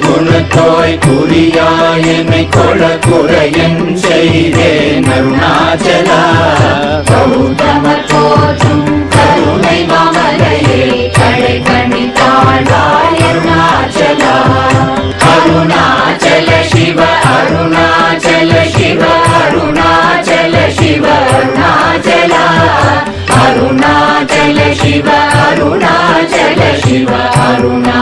குணத்தோய் குறியாயனை கொள குறையன் செய்தேன் அருணாச்சலா கௌதம போற்றும் கருணை மாமலையே கடை கணி தாழ்வாய் அருணாச்சலா அருணாச்சல சிவ அருணாச்சல சிவ அருணாச்சல சிவ அருணாச்சலா அருணாச்சல சிவ அருணாச்சல சிவ அருணா